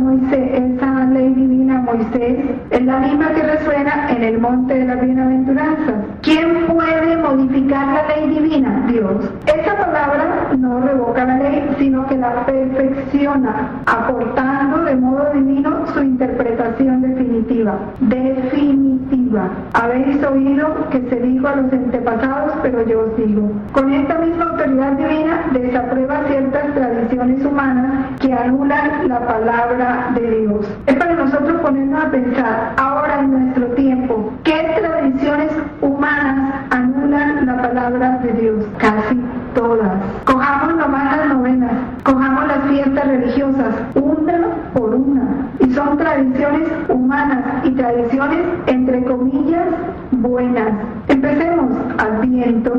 ley divina a Moisés, es la misma que resuena en el monte de las bienaventuranzas. ¿Quién puede modificar la ley divina? Dios. Esa palabra no revoca la ley, sino que la perfecciona, aportando de modo divino su interpretación definitiva. Habéis oído que se dijo a los antepasados, pero yo os digo. Con esta misma autoridad divina desaprueba ciertas tradiciones humanas que anulan la palabra de Dios. Es para nosotros ponernos a pensar, ahora en nuestro tiempo, ¿qué tradiciones humanas anulan la palabra de Dios? Casi todas. Cojamos nomás las novenas, cojamos las fiestas religiosas, una por una. Y son tradiciones humanas y tradiciones, entre comillas, buenas. Empecemos. Adviento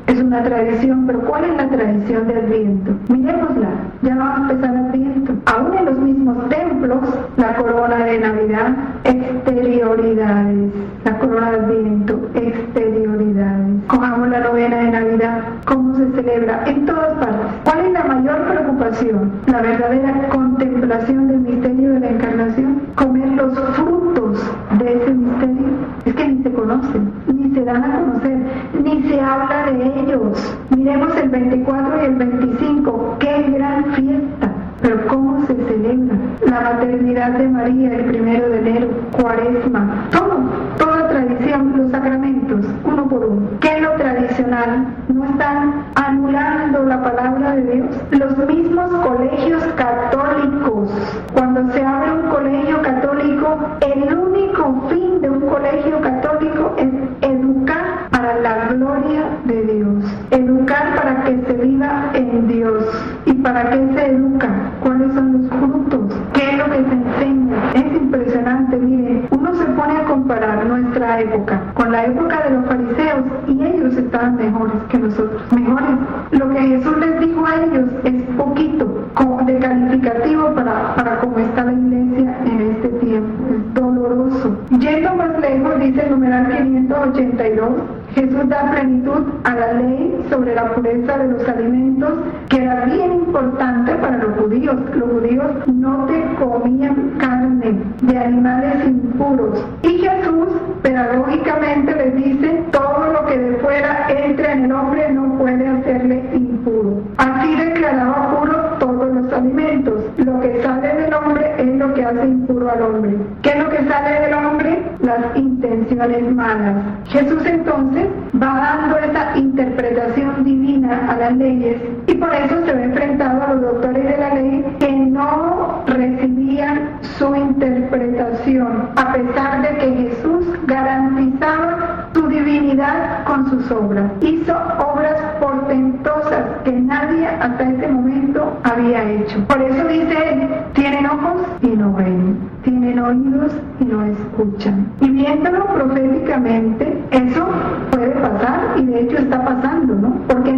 es una tradición, pero ¿cuál es la tradición del Adviento? Miremosla, ya va a empezar Adviento. Aún en los mismos templos, la corona de Navidad, exterioridades. La corona de Adviento, exterioridades. Cojamos la novena de Navidad, ¿cómo se celebra? En todas partes. ¿Cuál es la mayor preocupación? La verdadera contemplación del misterio de la Encarnación. Comer los frutos de ese misterio. Es que ni se conocen, ni se dan a conocer, ni se habla de ellos. Miremos el 24 y el 25, ¡qué gran fiesta! Pero ¿cómo se celebra? La maternidad de María el 1 de enero, Cuaresma, toda tradición, los sacramentos, uno por uno. ¿Qué es lo tradicional? ¿No están anulando la palabra de Dios? Los mismos colegios católicos, cuando se abre un colegio católico, el único fin de un colegio católico es educar para la gloria de Dios, educar para que se viva en Dios. ¿Y para qué se educa? ¿Cuáles son los frutos? ¿Qué es lo que se enseña? Es impresionante, miren, uno se pone a comparar nuestra época con la época de los fariseos y ellos estaban mejores que nosotros, mejores. Lo que Jesús les dijo a ellos es poquito de calificativo para cómo está la iglesia en este tiempo, es doloroso. Yendo más lejos, dice el numeral 582, Jesús da plenitud a la ley sobre la pureza de los alimentos, que era bien importante para los judíos. Los judíos no te comían carne de animales impuros. Y Jesús pedagógicamente les dice, todo lo que de fuera entre en el hombre no puede hacerle impuro. Así declaraba puro todos los alimentos. Lo que sale del hombre es lo que hace impuro al hombre. ¿Qué es lo que sale del hombre? Las intenciones malas. Jesús entonces va dando esa interpretación divina a las leyes y por eso se ve enfrentado a los doctores de la ley que no recibían su interpretación, a pesar de que Jesús garantizaba su divinidad con sus obras. Hizo obras portentosas que nadie hasta ese momento había hecho. Por eso dice él, tienen ojos y no ven, tienen oídos y no escuchan. Y viéndolo proféticamente, eso puede pasar y de hecho está pasando, ¿no? Porque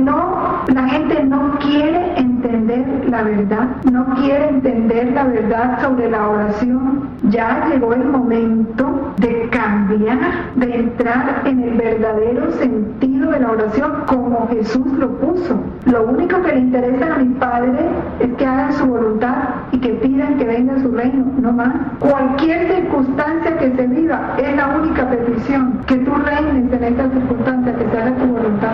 la gente no quiere entender la verdad, no quiere entender la verdad sobre la oración. Ya llegó el momento de cambiar, de entrar en el verdadero sentido de la oración como Jesús lo puso. Lo único que le interesa a mi Padre es que hagan su voluntad y que pidan que venga su reino, no más. Cualquier circunstancia que se viva es la única petición, que tú reines en esta circunstancia, que se haga tu voluntad.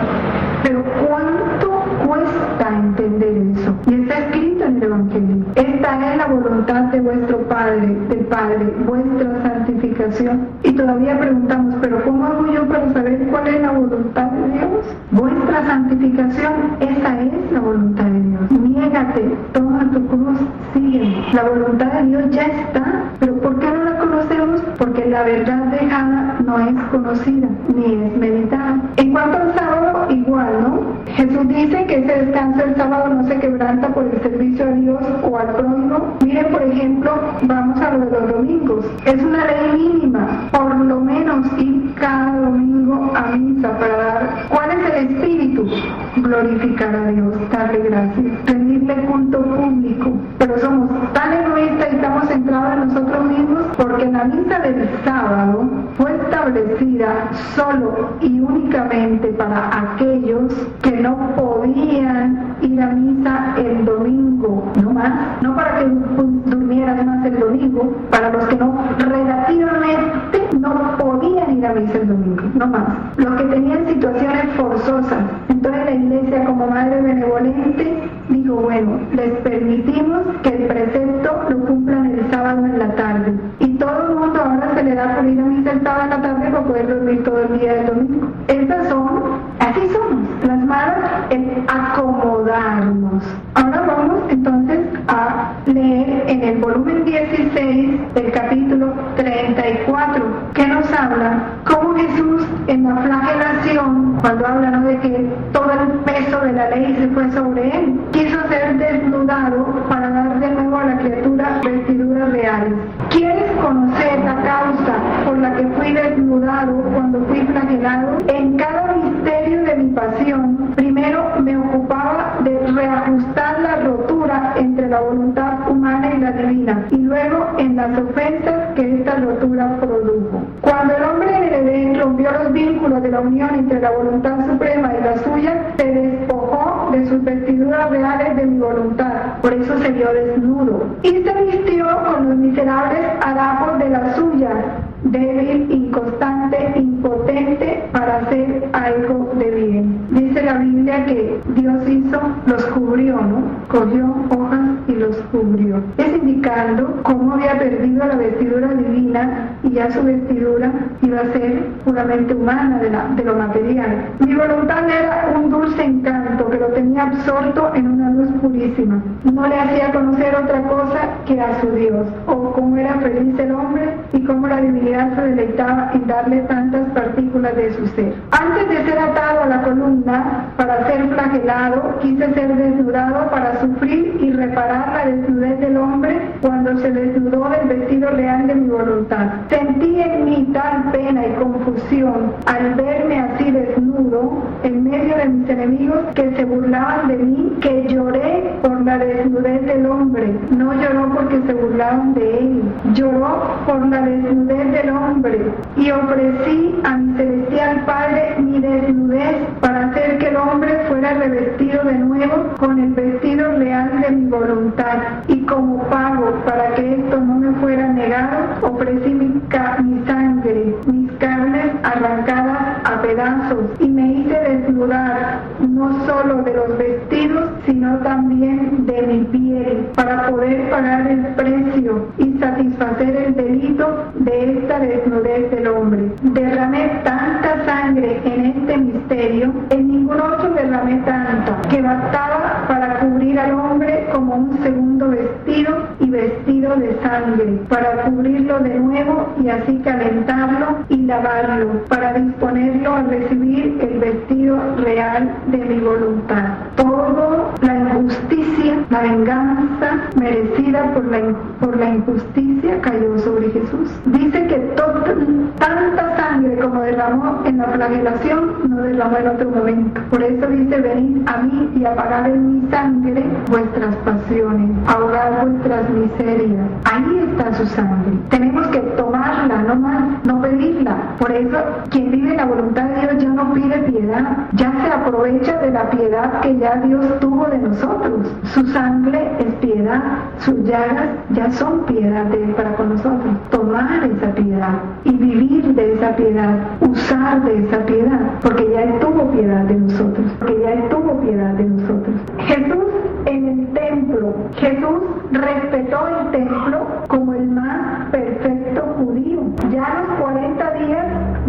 Pero ¿cuánto cuesta entender eso? Y está escrito en el Evangelio. Esta es la voluntad de vuestro Padre, del Padre, vuestra santificación. Y todavía preguntamos, ¿pero cómo hago yo para saber cuál es la voluntad de Dios? Vuestra santificación, esa es la voluntad de Dios. Niégate, toma tu cruz, sígueme. La voluntad de Dios ya está, pero ¿por qué no la conocemos? Porque la verdad dejada no es conocida, ni es meditada. En cuanto al sábado, igual, ¿no? Jesús dice que ese descanso del sábado no se quebranta por el servicio a Dios o al prójimo. Miren, por ejemplo, vamos a lo de los domingos. Es una ley mínima, por lo menos ir cada domingo a misa para dar. ¿Cuál es el espíritu? Glorificar a Dios, darle gracias, rendirle culto público. Pero somos tan egoístas y estamos centrados en nosotros mismos porque la misa del sábado fue establecida solo y únicamente para aquellos que no podían ir a misa el domingo, no más, no para que durmieras más el domingo, para los que no relativamente no podían ir a misa el domingo, no más, los que tenían situaciones forzosas. Entonces la iglesia, como madre benevolente, dijo, bueno, les permitimos que el precepto lo cumplan el sábado en la tarde, y todo el mundo ahora se le da por ir a misa el sábado en la tarde para poder dormir todo el día del domingo. Así somos las madres, en acomodarnos. Ahora vamos entonces a leer en el volumen 16 del capítulo 34, que nos habla cómo Jesús en la flagelación, cuando habla, ¿no?, de que todo el peso de la ley se fue sobre él, quiso ser desnudado para dar de nuevo a la criatura vestiduras reales. ¿Quieres conocer la causa por la que que fui desnudado, cuando fui flagelado, en cada misterio de mi pasión, primero me ocupaba de reajustar la rotura entre la voluntad humana y la divina, y luego en las ofensas que esta rotura produjo. Cuando el hombre en el Edén rompió los vínculos de la unión entre la voluntad suprema y la suya, se despojó de sus vestiduras reales de mi voluntad, por eso se vio desnudo, y se vistió con los miserables harapos de la suya, débil, inconstante, impotente para hacer algo de bien. Dice la Biblia que Dios los cubrió, ¿no? Cogió hojas y los cubrió. Es indicando cómo había perdido la vestidura divina y ya su vestidura iba a ser puramente humana, de lo material. Mi voluntad era un dulce encanto que lo tenía absorto en una luz purísima. No le hacía conocer otra cosa que a su Dios, o cómo era feliz el hombre y cómo la divinidad se deleitaba en darle tantas partículas de su ser. Antes de ser atado a la columna para ser flagelado, quise ser desnudado para sufrir y reparar la desnudez del hombre cuando se desnudó del vestido real de mi voluntad. Sentí en mí tal pena y confusión al verme así desnudo en medio de mis enemigos que se burlaban de mí, que lloré por la desnudez del hombre. No lloró porque se burlaban de él, lloró por la desnudez del hombre, y ofrecí a mi celestial Padre mi desnudez para hacer que el hombre fuera revestido de nuevo con el vestido real de mi voluntad, y como pago para que esto no me fuera negado, ofrecí mi sangre, mis carnes arrancadas a pedazos, y me hice desnudar no solo de los vestidos, sino también de mi piel, para poder pagar el precio y satisfacer el delito de esta desnudez del hombre. Derramé tanta sangre en este misterio, en ningún otro derramé tanta, que bastaba para cubrir al hombre como un segundo vestido, y vestido de sangre, para cubrirlo de nuevo y así calentarlo y lavarlo, para disponerlo a recibir el vestido real de mi voluntad. Todo la injusticia, la venganza merecida por la injusticia cayó sobre Jesús. Dice que tanta sangre como derramó en la flagelación, no derramó en otro momento. Por eso dice: venid a mí y apagad en mi sangre vuestras pasiones, ahogad vuestras miserias. Ahí está su sangre. Tenemos que tomarla, no más, no pedirla. Por eso quien vive en la voluntad de Dios ya no pide piedad, ya se aprovecha de la piedad que ya Dios tuvo de nosotros. Su sangre es piedad, sus llagas ya son piedad de Él para con nosotros. Tomar esa piedad y vivir de esa piedad, usar de esa piedad, porque ya Él tuvo piedad de nosotros, porque ya Él tuvo piedad de nosotros. Jesús en el templo, Jesús respetó el templo como el más perfecto judío. Ya a los 40 días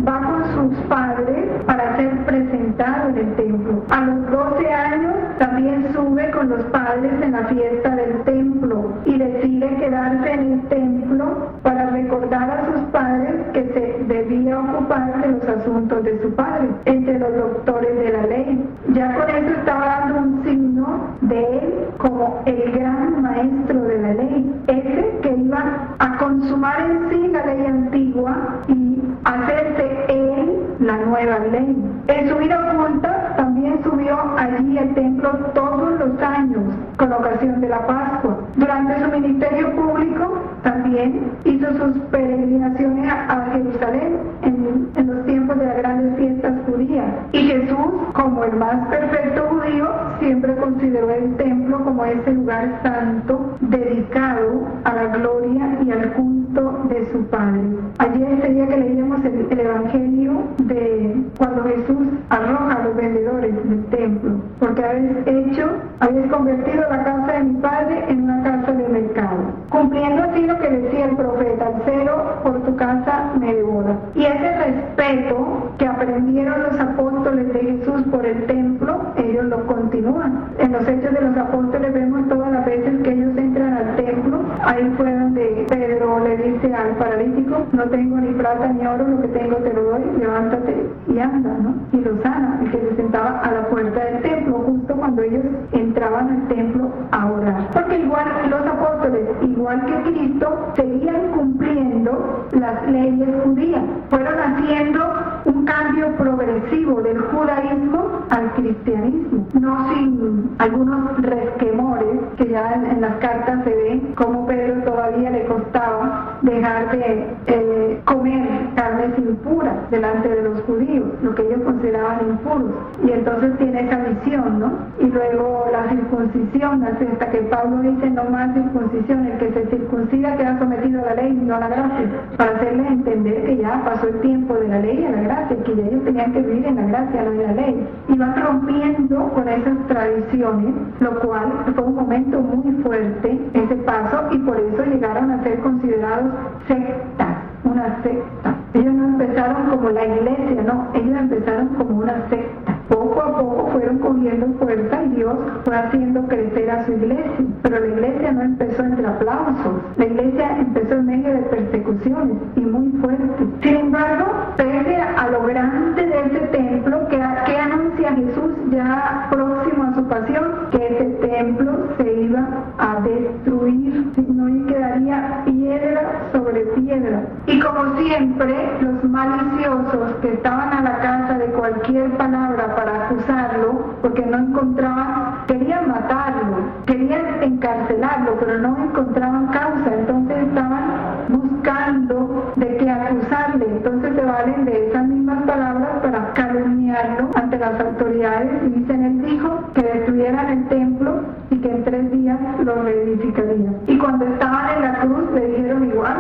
va con sus padres para ser presentado en el templo. A los 12 años también sube con los padres en la fiesta del templo y decide quedarse en el templo para recordar a sus padres que se debía ocupar de los asuntos de su padre, entre los doctores de la ley. Ya con eso estaba dando un signo de él como el gran maestro de la ley, ese que iba a consumar en sí la ley antigua y hacerse él la nueva ley. En su vida oculta también subió allí al templo todos los años con ocasión de la Pascua. Durante su ministerio público también hizo sus peregrinaciones a Jerusalén en los tiempos de las grandes fiestas judías. Y Jesús, como el más perfecto judío, siempre consideró el templo como ese lugar santo dedicado a la gloria y al culto de su Padre. Ayer ese día que leíamos el Evangelio de cuando Jesús arroja a los vendedores del templo, porque habéis convertido la casa de mi Padre en una casa de mercado, cumpliendo así lo que decía el profeta: el celo por tu casa me devora. Y ese respeto que aprendieron los apóstoles de Jesús por el templo, ellos lo continúan. En los Hechos de los Apóstoles vemos todas las veces que ellos entran al templo. Ahí fue donde Pedro le dice al paralítico: no tengo ni plata ni oro, lo que tengo te lo doy, levántate y anda, ¿no? Y lo sana, el que se sentaba a la puerta del templo, justo cuando ellos entraban al templo a orar. Porque igual los apóstoles, igual que Cristo, seguían cumpliendo las leyes judías, fueron haciendo un cambio progresivo del judaísmo al cristianismo, no sin algunos resquemores que ya en las cartas se ven como Pedro todavía le costaba dejar de comer carnes impuras delante de los judíos, lo que ellos consideraban impuros, y entonces tiene esa visión, ¿no? Y luego la circuncisión, hasta que Pablo dice no más circuncisión, el que se circuncida queda sometido a la ley y no a la gracia, para hacerles entender que ya pasó el tiempo de la ley a la gracia, que ya ellos tenían que vivir en la gracia, no en la ley, y van rompiendo con esas tradiciones, lo cual fue un momento muy fuerte, ese paso, y por eso llegaron a ser considerados sectas, una secta. Ellos no empezaron como la iglesia, no, ellos empezaron como una secta. Poco a poco fueron cogiendo fuerza y Dios fue haciendo crecer a su iglesia, pero la iglesia no empezó entre aplausos, la iglesia empezó en medio de persecuciones y muy fuertes. Sin embargo, pese a lo grande de ese templo, que anuncia Jesús ya próximo a su pasión, que ese templo se iba a destruir, no quedaría piedra sobre piedra. Y como siempre, los maliciosos que estaban a la caza de cualquier palabra para acusarlo, porque no encontraban, querían matarlo, querían encarcelarlo, pero no encontraban causa, entonces estaban buscando de qué acusarle, entonces se valen de esas mismas palabras para calumniarlo ante las autoridades, y dicen, él dijo que destruyeran el templo y que en 3 días lo reedificaría. Y cuando estaban en la cruz le dijeron igual.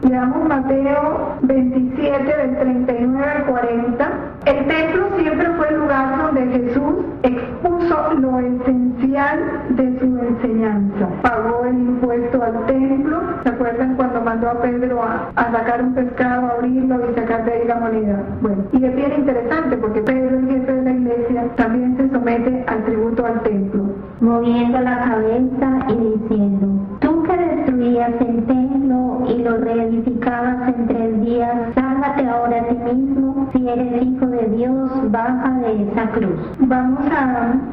Leamos Mateo 27 del 39 al 40. El templo siempre fue el lugar donde Jesús expuso lo esencial de su enseñanza. Pagó el impuesto al templo. ¿Se acuerdan cuando mandó a Pedro a sacar un pescado, a abrirlo y sacar de ahí la moneda? Bueno, y es bien interesante porque Pedro, el jefe de la iglesia, también se somete al tributo al templo. Moviendo la cabeza y diciendo, tú que destruías el templo y lo reedificabas en 3 días, sálvate ahora a ti mismo, si eres hijo de Dios, baja de esa cruz. Vamos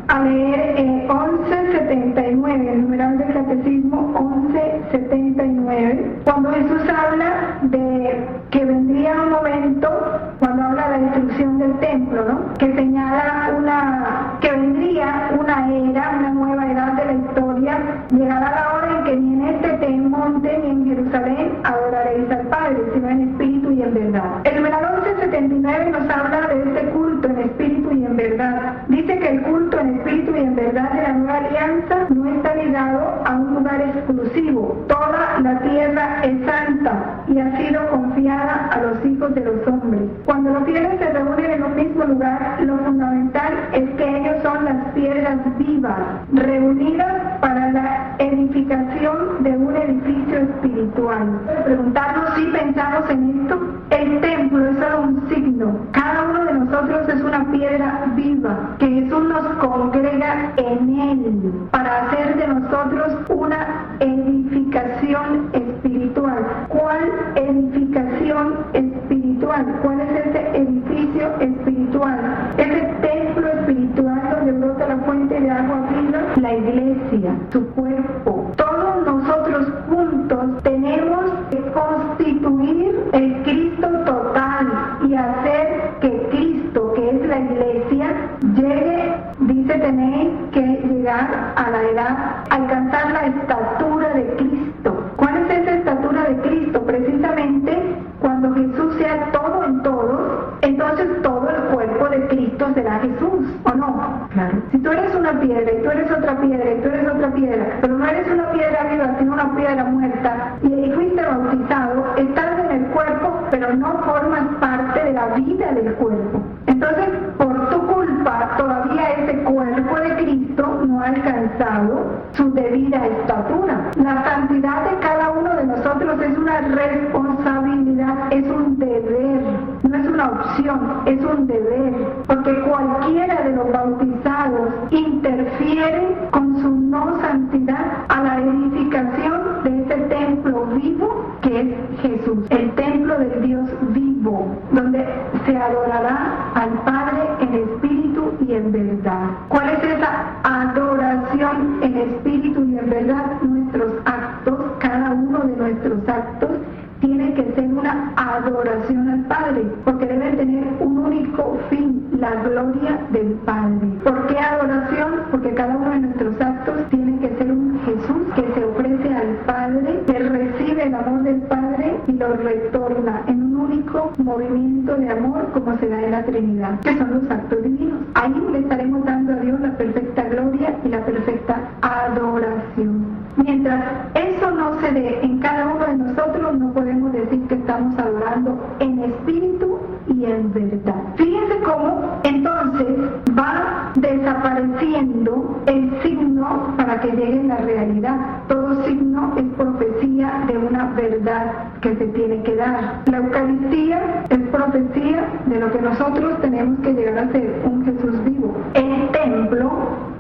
a leer 1179, el numeral del catecismo 1179, cuando Jesús habla de que vendría un momento, cuando habla de la destrucción del templo, ¿no? Que señala que vendría una era, una nueva edad de la historia, llegará la hora en que ni en este monte ni en Jerusalén adoraréis al Padre, sino en espíritu y en verdad. El numeral 1179 nos habla de este culto en espíritu y en verdad. Dice que el culto en espíritu y en verdad de la nueva alianza no está ligado a un lugar exclusivo. Toda la tierra es santa y ha sido confiada a los hijos de los hombres. Cuando los fieles se reúnen en un mismo lugar, lo fundamental es que ellos son las piedras vivas, reunidas para la edificación de un edificio espiritual. Preguntarnos si pensamos en esto. El templo es solo un signo. Cada uno de nosotros es una piedra viva que Jesús nos congrega en él para hacer de nosotros una edificación espiritual. ¿Cuál edificación espiritual? ¿Cuál es ese edificio espiritual? Ese templo espiritual donde brota la fuente de agua viva, la iglesia, su cuerpo. Todos nosotros juntos tenemos que constituir el Cristo total y hacer que Cristo, que es la iglesia, llegue, dice, tenéis que llegar a la edad, alcanzar la estatura de Cristo. ¿Cuál es esa estatura de Cristo? Precisamente cuando Jesús sea todo en todos, entonces todo el cuerpo de Cristo será Jesús, ¿o no? Claro. Si tú eres una piedra y tú eres otra piedra y tú eres otra piedra, pero no eres una piedra viva, sino una piedra muerta, y fuiste bautizado, estás en el cuerpo, pero no formas parte de la vida del cuerpo. Entonces, por tu culpa, todavía ese cuerpo de Cristo no ha alcanzado su debida estatura. La santidad de cada uno de nosotros es una responsabilidad, es un deber, no es una opción, es un deber, porque cualquiera de los bautizados interfiere con su no santidad a la edificación de ese templo vivo que es Jesús, el templo del Dios vivo, donde se adorará al Padre en espíritu y en verdad. ¿Cuál es esa adoración en espíritu y en verdad? Nuestros actos, cada uno de nuestros actos tiene tiene que ser una adoración al Padre, porque deben tener un único fin, la gloria del Padre. ¿Por qué adoración? Porque cada uno de nuestros actos tiene que ser un Jesús que se ofrece al Padre, que recibe el amor del Padre y lo retorna en un único movimiento de amor, como se da en la Trinidad, que son los actos divinos. Ahí le estaremos dando a Dios la perfecta gloria y la perfecta adoración. Mientras eso no se dé en cada uno de nosotros, no podemos decir que estamos adorando en espíritu y en verdad. Fíjense cómo entonces va desapareciendo el signo para que llegue la realidad. Todo signo es profecía de una verdad que se tiene que dar. La Eucaristía es profecía de lo que nosotros tenemos que llegar a ser, un Jesús vivo. El templo,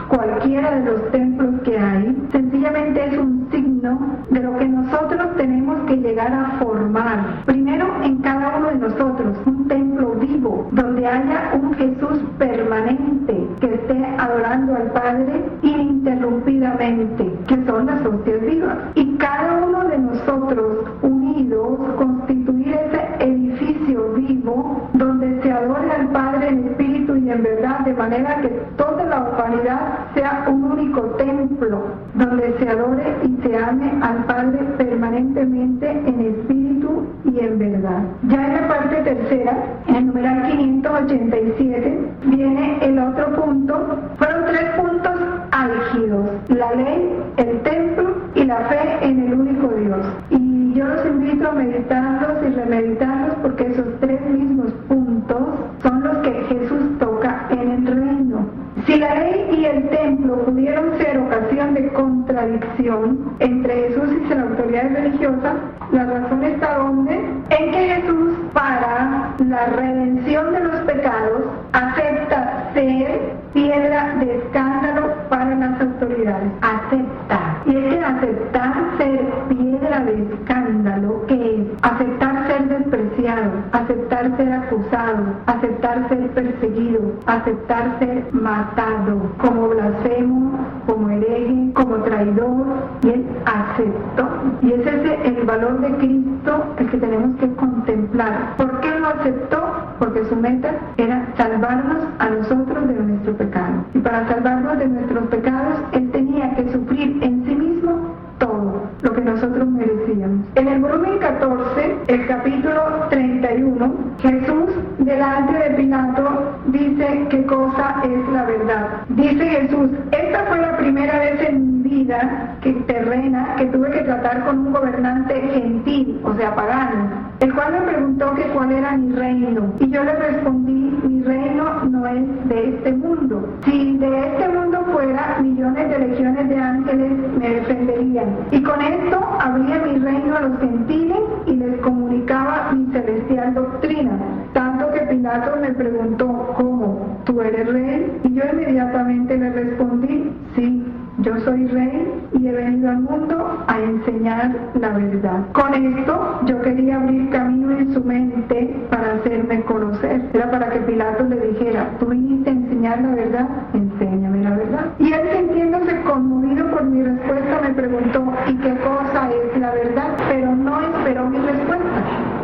cualquiera de los templos que hay, sencillamente es un signo de lo que nosotros tenemos que llegar a formar. Primero, en cada uno de nosotros, un templo vivo, donde haya un Jesús permanente, que esté adorando al Padre ininterrumpidamente, que son las hostias vivas. Y cada uno de nosotros, unidos, constituir ese edificio vivo, donde se adore al Padre en espíritu y en verdad, de manera que toda la humanidad sea un único templo, donde se adore y se ame al Padre permanentemente en espíritu y en verdad. Ya en la parte tercera, en el numeral 587, viene el otro punto. Fueron 3 puntos álgidos: la ley, el templo y la fe en el único Dios. Y yo los invito a meditarlos y remeditarlos, porque esos 3 mismos puntos son los que Jesús toca en el reino. Si la ley y el templo pudieron ser ocasión de contradicción entre Jesús y las autoridades religiosas, la razón está ¿dónde? En que Jesús, para la redención de los pecados, acepta ser piedra de escándalo para las autoridades. Acepta. Y es que aceptar ser piedra de escándalo, ¿qué es? Aceptar ser despreciado, aceptar ser acusado, aceptar ser perseguido, aceptar ser matado, como blasfemo, como hereje, como traidor. Y él aceptó. Y ese es el valor de Cristo, el que tenemos que contemplar. ¿Por qué lo aceptó? Porque su meta era salvarnos a nosotros de nuestro pecado. Y para salvarnos de nuestros pecados, él tenía que sufrir en sí mismo todo lo que nosotros merecíamos. En el volumen 14, el capítulo 31, Jesús delante de Pilato dice qué cosa es la verdad. Dice Jesús: esta fue la primera vez en mi vida terrena que tuve que tratar con un gobernante gentil, o sea, pagano, el cual me preguntó que cuál era mi reino. Y yo le respondí: mi reino no es de este mundo. Si de este mundo fuera, millones de legiones de ángeles me defenderían. Y con esto abría mi reino a los gentiles y les comunicaba mi celestial doctrina. Tanto que Pilato me preguntó: ¿cómo? ¿Tú eres rey? Y yo inmediatamente le respondí: sí, yo soy rey y he venido al mundo a enseñar la verdad. Con esto yo quería abrir camino en su mente para hacerme conocer. Era para que Pilato le dijera: tú viniste a enseñar la verdad, enséñame la verdad. Y él, sintiéndose conmovido por mi respuesta, me preguntó: ¿y qué cosa es la verdad? Pero no esperó mi respuesta.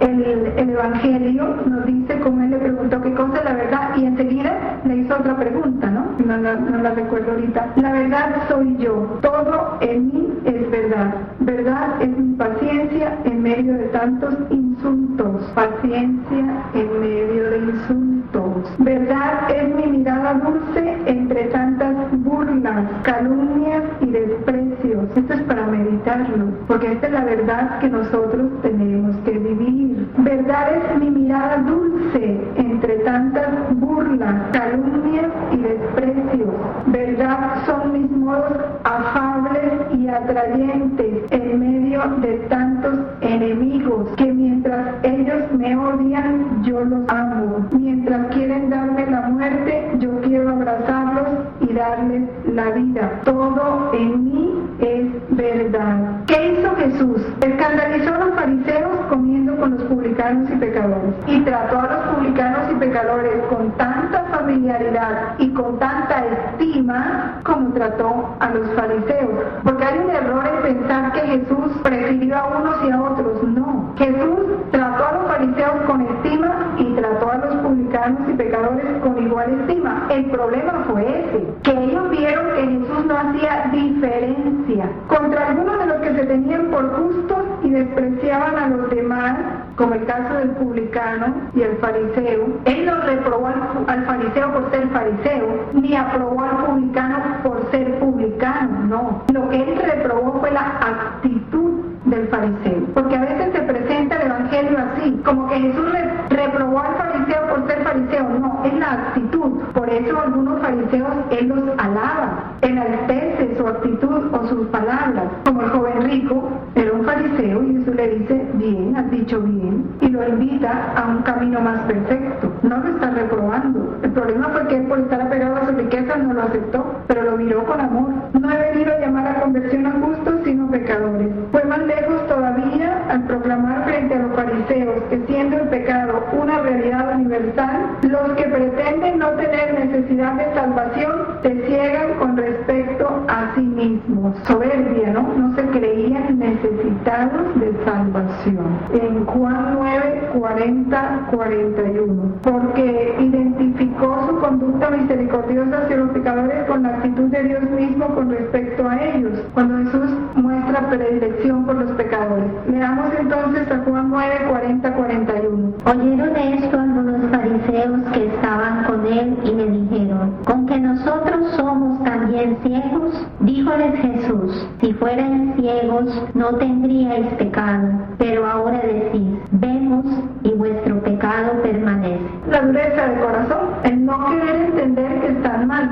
El Evangelio nos dice cómo él le preguntó qué cosa es la verdad, y enseguida le hizo otra pregunta, ¿no? No la recuerdo ahorita. La verdad soy yo, todo en mí es verdad. Verdad es mi paciencia en medio de tantos insultos. Paciencia en medio de insultos. Verdad es mi mirada dulce entre tantas burlas, calumnias y desprecios. Esto es para meditarlo, porque esta es la verdad que nosotros tenemos que vivir. Verdad es mi mirada dulce entre tantas burlas, calumnias y desprecios. Verdad son mis modos afables y atrayentes en medio de tantos enemigos, que mientras ellos me odian, yo los amo. Mientras quieren darme la muerte, yo quiero abrazarlos y darles la vida. Todo en mí es verdad. ¿Qué hizo Jesús? Escandalizó a los fariseos comiendo con los publicanos y pecadores, y trató a los publicanos y pecadores con tanta familiaridad y con tanta estima como trató a los fariseos. Porque hay un error en pensar que Jesús prefirió a unos y a otros. No, Jesús trató a los fariseos con estima y trató a los publicanos y pecadores con igual estima. El problema fue ese, que ellos vieron que Jesús no hacía diferencia contra algunos de los que se tenían por justos y despreciaban a los demás, como el caso del publicano y el fariseo. Él no reprobó al fariseo por ser fariseo, ni aprobó al publicano por ser publicano, no. Lo que él reprobó fue la actitud del fariseo, porque a veces se presenta el evangelio así, como que Jesús reprobó al fariseo por ser fariseo. No, es la actitud. Por eso algunos fariseos él los alaba, enaltece su actitud o sus palabras, como el joven rico era un fariseo y Jesús le dice: bien, has dicho bien, y lo invita a un camino más perfecto. No lo está reprobando. El problema fue que él, por estar apegado a sus riquezas, no lo aceptó, pero lo miró con amor. No he venido a llamar a conversión a justos, sino pecadores. Fue más lejos todavía al proclamar frente a los fariseos que, siendo el pecado una realidad universal, los que pretenden no tener necesidad de salvación se ciegan con respecto a sí mismos. Soberbia, ¿no? No se creían necesitados de salvación. En Juan 9, 40, 41. Porque identificó su conducta misericordiosa hacia los pecadores con la actitud de Dios mismo con respecto a ellos, cuando Jesús muestra predilección por los pecadores. Leamos entonces a Juan 9, 40, 41. Oyeron esto algunos fariseos que estaban con él y le dijeron: ¿con que nosotros somos también ciegos? Díjoles Jesús: si fueran ciegos no tendríais pecado, pero ahora decís: vemos y vuestro pecado permanece. La dureza de corazón, el no querer entender que están mal.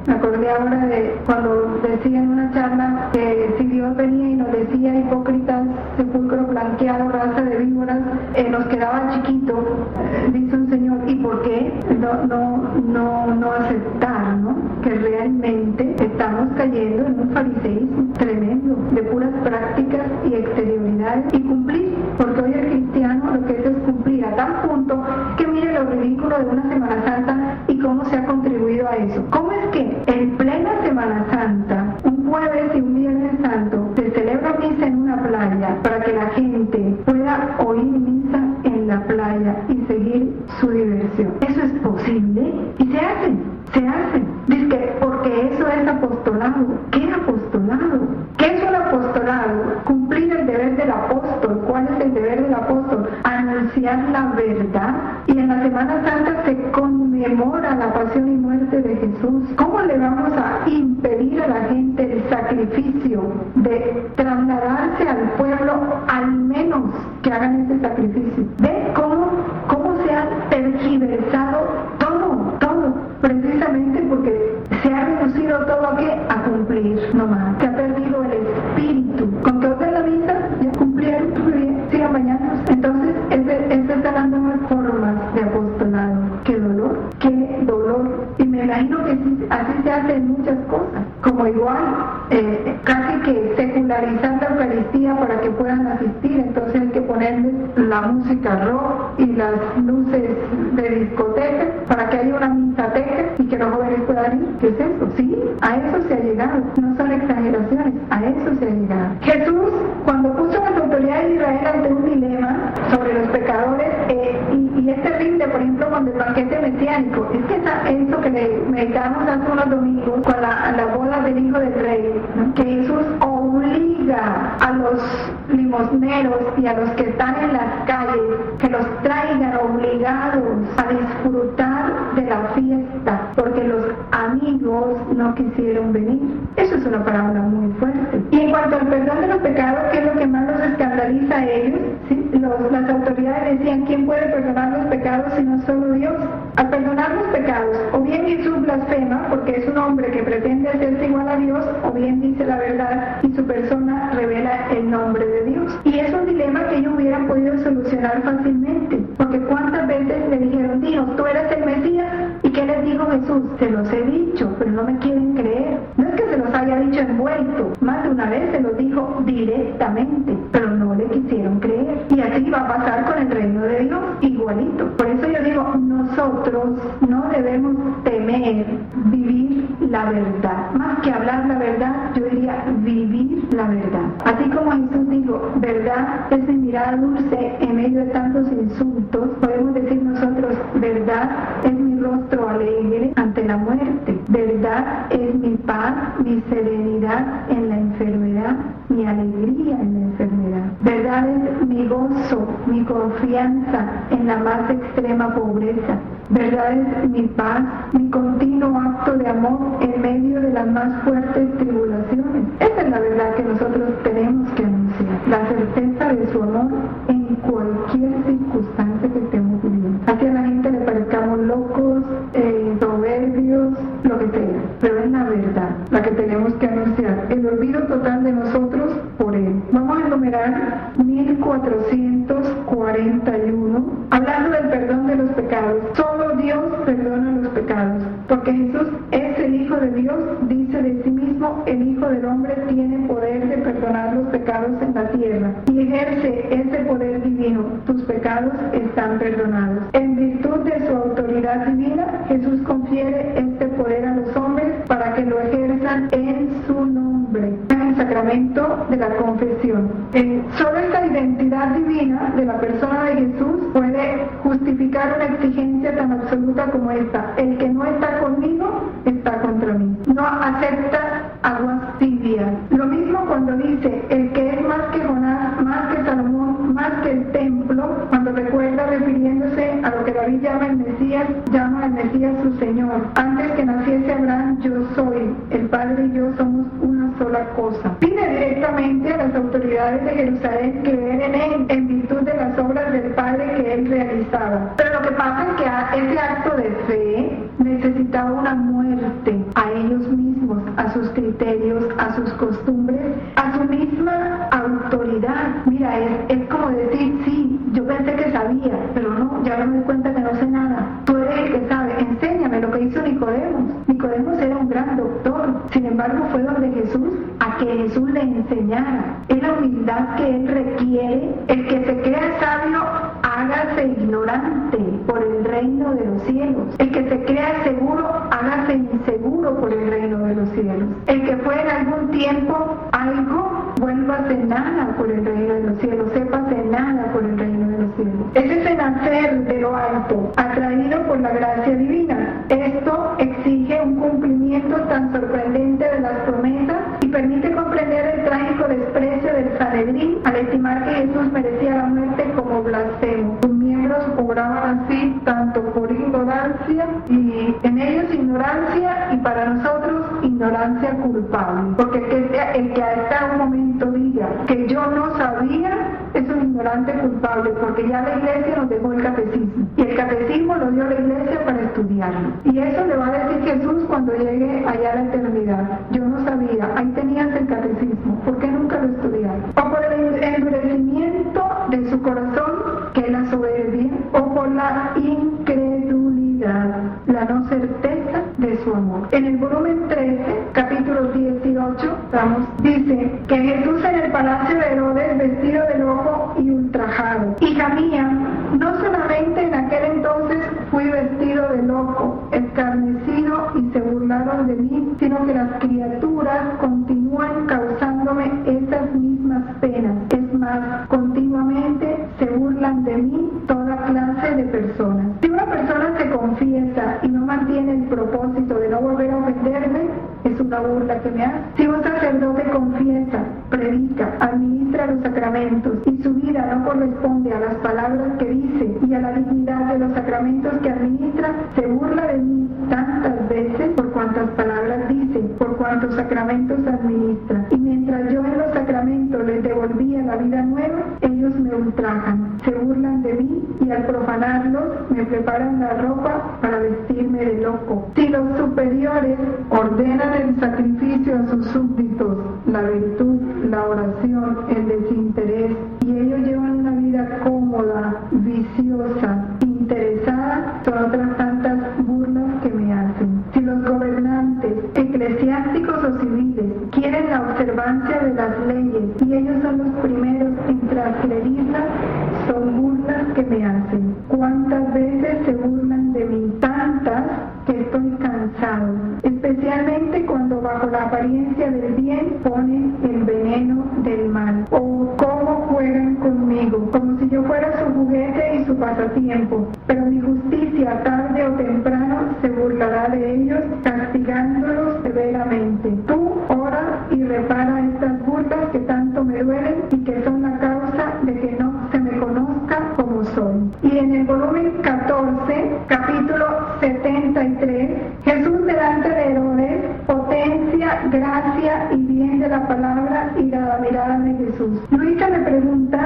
Me acordé ahora de cuando decía en una charla que si Dios venía y nos decía: hipócritas, sepulcro blanqueado, raza de víboras, nos quedaba chiquito. Dice un señor: ¿y por qué no aceptar, ¿no? Que realmente estamos cayendo en un fariseísmo tremendo, de puras prácticas y exterioridades, y cumplir, porque hoy el cristiano lo que es cumplir a tal punto que mire lo ridículo de una Semana Santa y cómo se ha contribuido a eso. ¿Cómo es que en plena Semana Santa, un jueves y un viernes santo, se celebra misa en una playa para que la gente pueda oír misa en la playa y seguir su diversión? ¿Eso es posible? Y se hace. Dice que porque eso es apostolado. ¿Qué apostolado? ¿Qué es un apostolado? Cumplir el deber del apóstol. ¿Cuál es el deber del apóstol? Anunciar la verdad. Y en la Semana Santa se conmemora la pasión y muerte de Jesús. ¿Cómo le vamos a impedir a la gente el sacrificio de trasladarse al pueblo, al menos que hagan ese sacrificio? ¿Ve cómo se ha tergiversado todo, precisamente porque se ha reducido todo a cumplir nomás? Se ha perdido el espíritu. Con que orden la misa, ya cumplieron, muy bien, sigan bañándose. Entonces, ese está dando más formas de apostolado. ¡Qué dolor! Y me imagino que así se hace en muchas cosas. Como igual, casi que secularizar la Eucaristía para que puedan asistir. Entonces hay que ponerles la música rock y las luces de discoteca para que haya una misateca y que los jóvenes puedan ir. ¿Qué es eso? Sí, a eso se ha llegado. No son exageraciones, a eso se ha llegado. Jesús, cuando puso a las autoridades de Israel ante un dilema sobre los pecadores, y es terrible, por ejemplo, cuando el banquete mesiánico, es que eso que le meditamos hace unos domingos con la boda del Hijo del Rey, ¿no? Que Jesús obliga a los limosneros y a los que están en las calles, que los traigan obligados a disfrutar de la fiesta, porque los amigos no quisieron venir. Eso es una parábola muy fuerte. Y en cuanto al perdón de los pecados, ¿qué es lo que más los escandaliza a ellos? ¿Sí? Las autoridades decían: ¿quién puede perdonar los pecados sino solo Dios? Al perdonar los pecados, o bien Jesús blasfema porque es un hombre que pretende hacerse igual a Dios, o bien dice la verdad y su persona revela el nombre de Dios. Y es un dilema que ellos hubieran podido solucionar fácilmente, porque cuántas veces le dijeron: dinos, tú eres el Mesías. ¿Y qué les dijo Jesús? Se los he dicho, pero no me quieren creer. No es que se los haya dicho envuelto, más de una vez se los dijo directamente, pero no le quisieron creer. Y así va a pasar con el reino de Dios, igualito. Por eso yo digo, nosotros no debemos temer vivir la verdad. Más que hablar la verdad, yo diría vivir la verdad. Así como Jesús dijo: conmigo, verdad es mi mirada dulce en medio de tantos insultos. Podemos decir nosotros, verdad es mi rostro alegre ante la muerte. Verdad es mi paz, mi serenidad en la enfermedad, mi alegría en la enfermedad. Verdad es mi gozo, mi confianza en la más extrema pobreza. Verdad es mi paz, mi continuo acto de amor en medio de las más fuertes tribulaciones. Esa es la verdad que nosotros tenemos que anunciar. La certeza de su amor en cualquier circunstancia que estemos viviendo. Así a la gente le parezcamos locos, soberbios, lo que sea. Pero es la verdad la que tenemos que anunciar. El olvido total de nosotros por Él. Vamos a enumerar 1441, hablando del perdón de los pecados. Solo Dios perdona los pecados, porque Jesús es el Hijo de Dios, dice de sí mismo, el Hijo del Hombre tiene poder de perdonar los pecados en la tierra, y ejerce ese poder divino. Tus pecados están perdonados. En virtud de su autoridad divina, Jesús confiere este poder a los hombres para que lo ejerzan en su nombre, en el sacramento de la confesión. Solo esta identidad divina de la persona de Jesús puede justificar una exigencia tan absoluta como esta: el que no está conmigo está contra mí. No acepta aguas tibias. Lo mismo cuando dice el que es más que Jonás, más que Salomón, más que el templo, cuando recuerda, refiriéndose a lo que David llama al Mesías su Señor. Antes que naciese Abraham, yo soy. El Padre y yo somos una sola cosa. Pide directamente a las autoridades de Jerusalén creer en Él en virtud de las obras del Padre que Él realizaba. Pero lo que pasa es que ese acto de fe necesitaba una muerte a ellos mismos, a sus criterios, a sus costumbres, a su misma autoridad. Mira, es como decir, sí, yo pensé que sabía, pero no, ya me doy cuenta que no sé nada. Tú eres el que sabe, enséñame lo que hizo Nicodemos. Nicodemos era un gran doctor, sin embargo fue donde Jesús, a que Jesús le enseñara. Es la humildad que Él requiere. El que se crea sabio, hágase ignorante por el reino de los cielos. El que se crea seguro, hágase inseguro por el reino de los cielos. El que fue en algún tiempo algo, vuélvase nada por el reino de los cielos. Sépase nada por el reino de los cielos. Es ese nacer de lo alto, atraído por la gracia divina. Esto exige un cumplimiento tan sorprendente de las promesas y permite comprender el trágico desprecio del Sanedrín al estimar que Jesús merecía la muerte como blasfemo. Sus miembros obraban así tanto por ignorancia, y en ellos ignorancia, y para nosotros ignorancia culpable. Porque el que hasta un momento diga que yo no sabía es un ignorante culpable, porque ya la iglesia nos dejó el catecismo, y el catecismo lo dio la iglesia para estudiarlo. Y eso le va a decir Jesús cuando llegue allá a la eternidad: yo no sabía, ahí tenías el catecismo, ¿por qué nunca lo estudiaron? O por el endurecimiento de su corazón, que es la soberbia, o por la incredulidad, la no certeza de su amor. En el volumen 13, capítulo 18, dice que Jesús en el palacio de Herodes, vestido de loco y ultrajado. Hija mía, no solamente en aquel entonces fui vestido de loco, escarnecido y se burlaron de mí, sino que las criaturas continúan causándome esas mismas penas. Es más, continuamente se burlan de mí toda clase de personas. Si una persona se confiesa y no mantiene el propósito de no volver a ofenderme, es una burla que me hace. Si un sacerdote confiesa, predica, administra los sacramentos y su vida no corresponde a las palabras que dice y a la dignidad de los sacramentos que administra, se burla de mí tantas veces por cuantas palabras dice, por cuantos sacramentos administra. Y mientras yo en los sacramentos les devolvía la vida nueva, ellos me ultrajan, se burlan de mí y al profanarlos me preparan la ropa para vestirme de loco. Si los superiores ordenan el sacrificio a sus súbditos, la virtud, la oración, el desinterés, y ellos llevan una vida cómoda, viciosa, interesada, son otras tantas burlas que me hacen. Si los gobernantes, eclesiásticos o civiles, quieren la observancia de las leyes y ellos son los primeros en transgredirlas, son burlas que me hacen. ¿Cuántas veces se burlan de mí? Tantas que estoy cansado, especialmente cuando bajo la apariencia del bien ponen el veneno del mal. O pasatiempo, pero mi justicia tarde o temprano se burlará de ellos, castigándolos severamente. Tú ora y repara estas burlas que tanto me duelen y que son la causa de que no se me conozca como soy. Y en el volumen 14, capítulo 73, Jesús delante de Herodes, potencia, gracia y bien de la palabra y la mirada de Jesús. Luisa me pregunta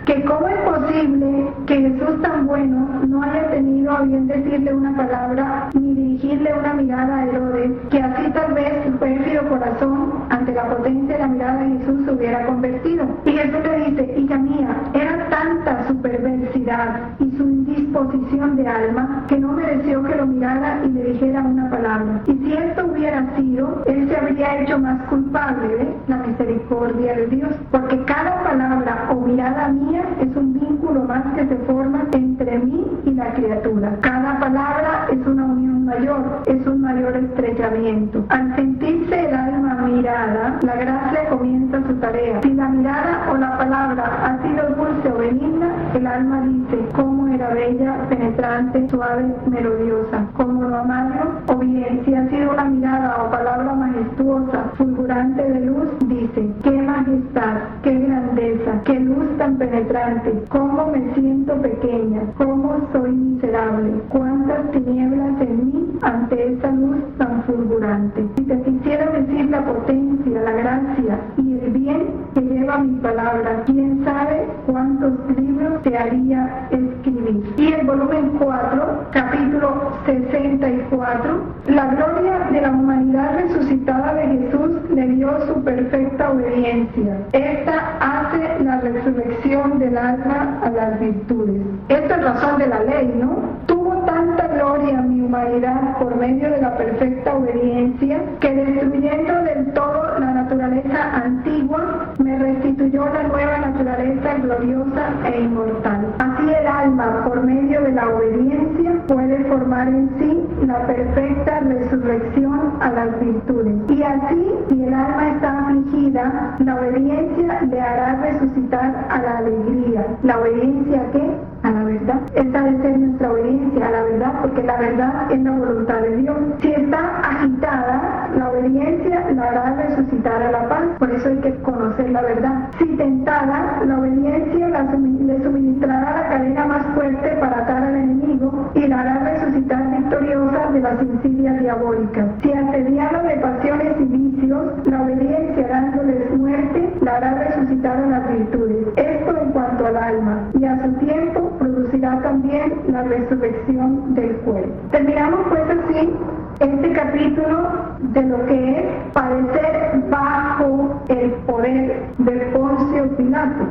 que cómo es posible que Jesús tan bueno no haya tenido a bien decirle una palabra ni dirigirle una mirada a Herodes, que así tal vez su pérfido corazón ante la potencia de la mirada de Jesús se hubiera convertido. Y Jesús le dice: hija mía, era tanta su perversidad y su indisposición de alma que no mereció que lo mirara y le dijera una palabra. Y si esto hubiera sido, él se habría hecho más culpable de la misericordia de Dios, porque cada palabra o mirada mía es un vínculo más que se forma entre mí y la criatura. Cada palabra es una unión mayor, es un mayor estrechamiento. Al sentirse el alma mirada, la gracia comienza su tarea. Si la mirada o la palabra ha sido dulce o benigna, el alma dice: cómo era bella, penetrante, suave, melodiosa. Como lo amario, o bien, si ha sido una mirada o palabra majestuosa, fulgurante de luz, dice: qué majestad, qué grandeza, qué luz tan penetrante, cómo me siento pequeña, cómo soy miserable, cuántas tinieblas en mí ante esa luz tan fulgurante. Si te quisiera decir la potencia, la gracia y el bien que lleva mi palabra, quién sabe cuántos libros te haría escribir. Y el volumen 4, capítulo 64, la gloria de la humanidad resucitada de Jesús le dio su perfecta obediencia. Esta hace la resurrección del alma a las virtudes. Esta es razón de la ley, ¿no? Tuvo tanta gloria mi humanidad por medio de la perfecta obediencia que, destruyendo del todo la naturaleza antigua, me restituyó la nueva naturaleza gloriosa e inmortal. Así el alma, por medio de la obediencia, puede formar en sí la perfecta resurrección a las virtudes. Y así, si el alma está afligida, la obediencia le hará resucitar a la alegría. ¿La obediencia a qué? A la verdad. Esta debe ser nuestra obediencia a la verdad, porque la verdad es la voluntad de Dios. Si está agitada, la obediencia la hará resucitar a la paz. Por eso hay que conocer la verdad. Si tentada, la obediencia le suministrará la cadena más fuerte para atar al enemigo y la hará resucitar victoriosa de las insidias diabólicas. Si asediada de pasiones y vicios, la obediencia dándoles muerte la hará resucitar a las virtudes. Esto en cuanto al alma, y a su tiempo producirá también la resurrección del cuerpo. Terminamos pues así este capítulo de lo que es padecer bajo el poder de Poncio Pilato.